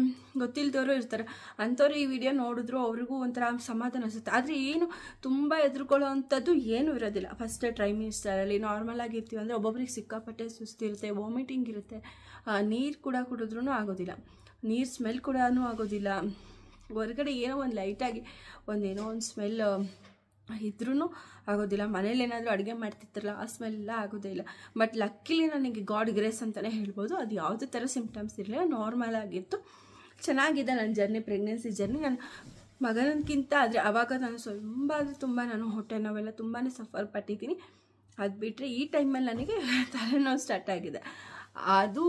ಗೊತ್ತಿಲ್ಲದವರು ಇರ್ತಾರೆ. ಅಂಥವ್ರು ಈ ವಿಡಿಯೋ ನೋಡಿದ್ರು ಅವ್ರಿಗೂ ಒಂಥರ ಸಮಾಧಾನ ಅನಿಸುತ್ತೆ. ಆದರೆ ಏನು ತುಂಬ ಹೆದರ್ಕೊಳ್ಳೋ ಅಂಥದ್ದು ಏನೂ ಇರೋದಿಲ್ಲ. ಫಸ್ಟ್ ಟ್ರೈಮಿಸ್ಟರಲ್ಲಿ ನಾರ್ಮಲ್ ಆಗಿರ್ತೀವಿ ಅಂದರೆ ಒಬ್ಬೊಬ್ರಿಗೆ ಸಿಕ್ಕಾಪಟ್ಟೆ ಸುಸ್ತಿರುತ್ತೆ, ವಾಮಿಟಿಂಗ್ ಇರುತ್ತೆ, ನೀರು ಕೂಡ ಕುಡಿದ್ರೂ ಆಗೋದಿಲ್ಲ, ನೀರು ಸ್ಮೆಲ್ ಕೂಡ ಆಗೋದಿಲ್ಲ. ಹೊರಗಡೆ ಏನೋ ಒಂದು ಲೈಟಾಗಿ ಏನೋ ಒಂದು ಸ್ಮೆಲ್ ಇದ್ರೂ ಆಗೋದಿಲ್ಲ. ಮನೇಲಿ ಏನಾದರೂ ಅಡುಗೆ ಮಾಡ್ತಿರ್ತಾರಲ್ಲ ಆ ಸ್ಮೆಲ್ಲ ಆಗೋದೇ ಇಲ್ಲ. ಬಟ್ ಲಕ್ಕಿಲಿ ನನಗೆ ಗಾಡ್ ಗ್ರೇಸ್ ಅಂತಲೇ ಹೇಳ್ಬೋದು. ಅದು ಯಾವುದೇ ಥರ ಸಿಂಪ್ಟಮ್ಸ್ ಇರಲಿಲ್ಲ, ನಾರ್ಮಲ್ ಆಗಿತ್ತು. ಚೆನ್ನಾಗಿದೆ ನನ್ನ ಜರ್ನಿ, ಪ್ರೆಗ್ನೆನ್ಸಿ ಜರ್ನಿ. ನನ್ನ ಮಗನಕ್ಕಿಂತ ಆದರೆ ಆವಾಗ ನಾನು ತುಂಬ ನಾನು ಹೊಟ್ಟೆ ನೋವೆಲ್ಲ ತುಂಬಾ ಸಫರ್ ಪಟ್ಟಿದ್ದೀನಿ. ಅದು ಬಿಟ್ಟರೆ ಈ ಟೈಮಲ್ಲಿ ನನಗೆ ತಲೆನೋವು ಸ್ಟಾರ್ಟ್ ಆಗಿದೆ. ಅದು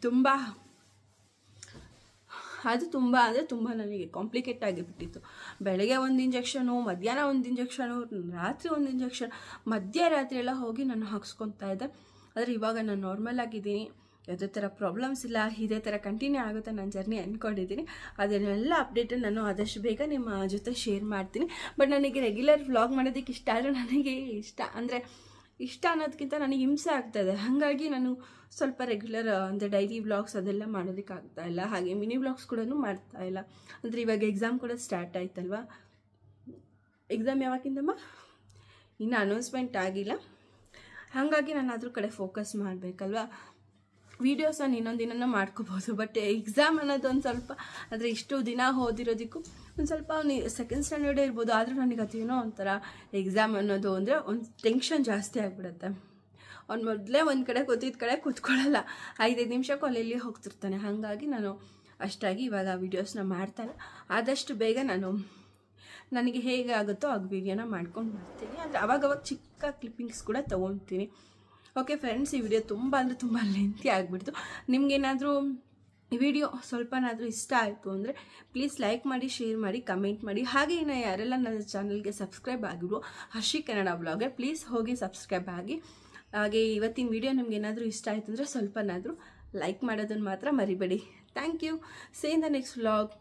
ತುಂಬ ಅಂದರೆ ತುಂಬ ನನಗೆ ಕಾಂಪ್ಲಿಕೇಟ್ ಆಗಿಬಿಟ್ಟಿತ್ತು. ಬೆಳಗ್ಗೆ 1 ಇಂಜೆಕ್ಷನು, ಮಧ್ಯಾಹ್ನ 1 ಇಂಜೆಕ್ಷನು, ರಾತ್ರಿ 1 ಇಂಜೆಕ್ಷನ್, ಮಧ್ಯರಾತ್ರಿ ಎಲ್ಲ ಹೋಗಿ ನಾನು ಹಾಕ್ಸ್ಕೊತಾ ಇದ್ದೆ. ಆದರೆ ಇವಾಗ ನಾನು ನಾರ್ಮಲ್ ಆಗಿದ್ದೀನಿ, ಯಾವುದೇ ಥರ ಪ್ರಾಬ್ಲಮ್ಸ್ ಇಲ್ಲ. ಇದೇ ಥರ ಕಂಟಿನ್ಯೂ ಆಗುತ್ತೆ ನನ್ನ ಜರ್ನಿ ಅಂದ್ಕೊಂಡಿದ್ದೀನಿ. ಅದನ್ನೆಲ್ಲ ಅಪ್ಡೇಟನ್ನು ನಾನು ಆದಷ್ಟು ಬೇಗ ನಿಮ್ಮ ಜೊತೆ ಶೇರ್ ಮಾಡ್ತೀನಿ. ಬಟ್ ನನಗೆ ರೆಗ್ಯುಲರ್ ವ್ಲಾಗ್ ಮಾಡೋದಕ್ಕೆ ಇಷ್ಟ, ಆದರೆ ನನಗೆ ಇಷ್ಟ ಅನ್ನೋದಕ್ಕಿಂತ ನನಗೆ ಹಿಂಸೆ ಆಗ್ತಾಯಿದೆ. ಹಾಗಾಗಿ ನಾನು ಸ್ವಲ್ಪ ರೆಗ್ಯುಲರ್ ಅಂದರೆ ಡೈಲಿ ವ್ಲಾಗ್ಸ್ ಅದೆಲ್ಲ ಮಾಡೋದಕ್ಕೆ ಆಗ್ತಾಯಿಲ್ಲ. ಹಾಗೆ ಮಿನಿ ವ್ಲಾಗ್ಸ್ ಕೂಡ ಮಾಡ್ತಾಯಿಲ್ಲ. ಅಂದರೆ ಇವಾಗ ಎಕ್ಸಾಮ್ ಕೂಡ ಸ್ಟಾರ್ಟ್ ಆಯ್ತಲ್ವ. ಎಕ್ಸಾಮ್ ಯಾವಾಗಿಂದಮ್ಮ ಇನ್ನೂ ಅನೌನ್ಸ್ಮೆಂಟ್ ಆಗಿಲ್ಲ. ಹಾಗಾಗಿ ನಾನು ಅದ್ರ ಕಡೆ ಫೋಕಸ್ ಮಾಡಬೇಕಲ್ವ. ವೀಡಿಯೋಸ್ ನಾನು ಇನ್ನೊಂದು ದಿನ ಮಾಡ್ಕೋಬೋದು. ಬಟ್ ಎಕ್ಸಾಮ್ ಅನ್ನೋದು ಒಂದು ಸ್ವಲ್ಪ, ಆದರೆ ಇಷ್ಟು ದಿನ ಓದಿರೋದಕ್ಕೂ ಒಂದು ಸ್ವಲ್ಪ ಸೆಕೆಂಡ್ ಸ್ಟ್ಯಾಂಡರ್ಡೇ ಇರ್ಬೋದು. ಆದರೂ ನನಗೆ ಅದೇನೋ ಒಂಥರ ಎಕ್ಸಾಮ್ ಅನ್ನೋದು ಅಂದರೆ ಒಂದು ಟೆನ್ಷನ್ ಜಾಸ್ತಿ ಆಗಿಬಿಡುತ್ತೆ. ಅವ್ನು ಮೊದಲೇ ಒಂದು ಕಡೆ ಕೂತಿದ್ದ ಕಡೆ ಕೂತ್ಕೊಳ್ಳಲ್ಲ, 5 ನಿಮಿಷಕ್ಕೂ ಅಲ್ಲಿ ಹೋಗ್ತಿರ್ತಾನೆ. ಹಾಗಾಗಿ ನಾನು ಅಷ್ಟಾಗಿ ಇವಾಗ ವೀಡಿಯೋಸ್ನ ಮಾಡ್ತಾಯಿಲ್ಲ. ಆದಷ್ಟು ಬೇಗ ನನಗೆ ಹೇಗೆ ಆಗುತ್ತೋ ಆಗ ವೀಡಿಯೋನ ಮಾಡ್ಕೊಂಡು ಬರ್ತೀನಿ. ಅಂದರೆ ಅವಾಗವಾಗ ಚಿಕ್ಕ ಕ್ಲಿಪ್ಪಿಂಗ್ಸ್ ಕೂಡ ತೊಗೊತೀನಿ. ಓಕೆ ಫ್ರೆಂಡ್ಸ್, ಈ ವಿಡಿಯೋ ತುಂಬ ಲೆಂತಿ ಆಗಿಬಿಡ್ತು. ನಿಮಗೇನಾದರೂ ಈ ವಿಡಿಯೋ ಸ್ವಲ್ಪನಾದರೂ ಇಷ್ಟ ಆಯಿತು ಅಂದರೆ ಪ್ಲೀಸ್ ಲೈಕ್ ಮಾಡಿ, ಶೇರ್ ಮಾಡಿ, ಕಮೆಂಟ್ ಮಾಡಿ. ಹಾಗೆ ಇನ್ನು ಯಾರೆಲ್ಲ ನನ್ನ ಚಾನಲ್ಗೆ ಸಬ್ಸ್ಕ್ರೈಬ್ ಆಗಿರೋ ಹರ್ಷಿ ಕನ್ನಡ ಬ್ಲಾಗ್ಗೆ ಪ್ಲೀಸ್ ಹೋಗಿ ಸಬ್ಸ್ಕ್ರೈಬ್ ಆಗಿ. ಹಾಗೆ ಇವತ್ತಿನ ವಿಡಿಯೋ ನಿಮ್ಗೆ ಏನಾದರೂ ಇಷ್ಟ ಆಯಿತು ಅಂದರೆ ಸ್ವಲ್ಪನಾದರೂ ಲೈಕ್ ಮಾಡೋದನ್ನು ಮಾತ್ರ ಮರಿಬೇಡಿ. Thank you. See in the next vlog.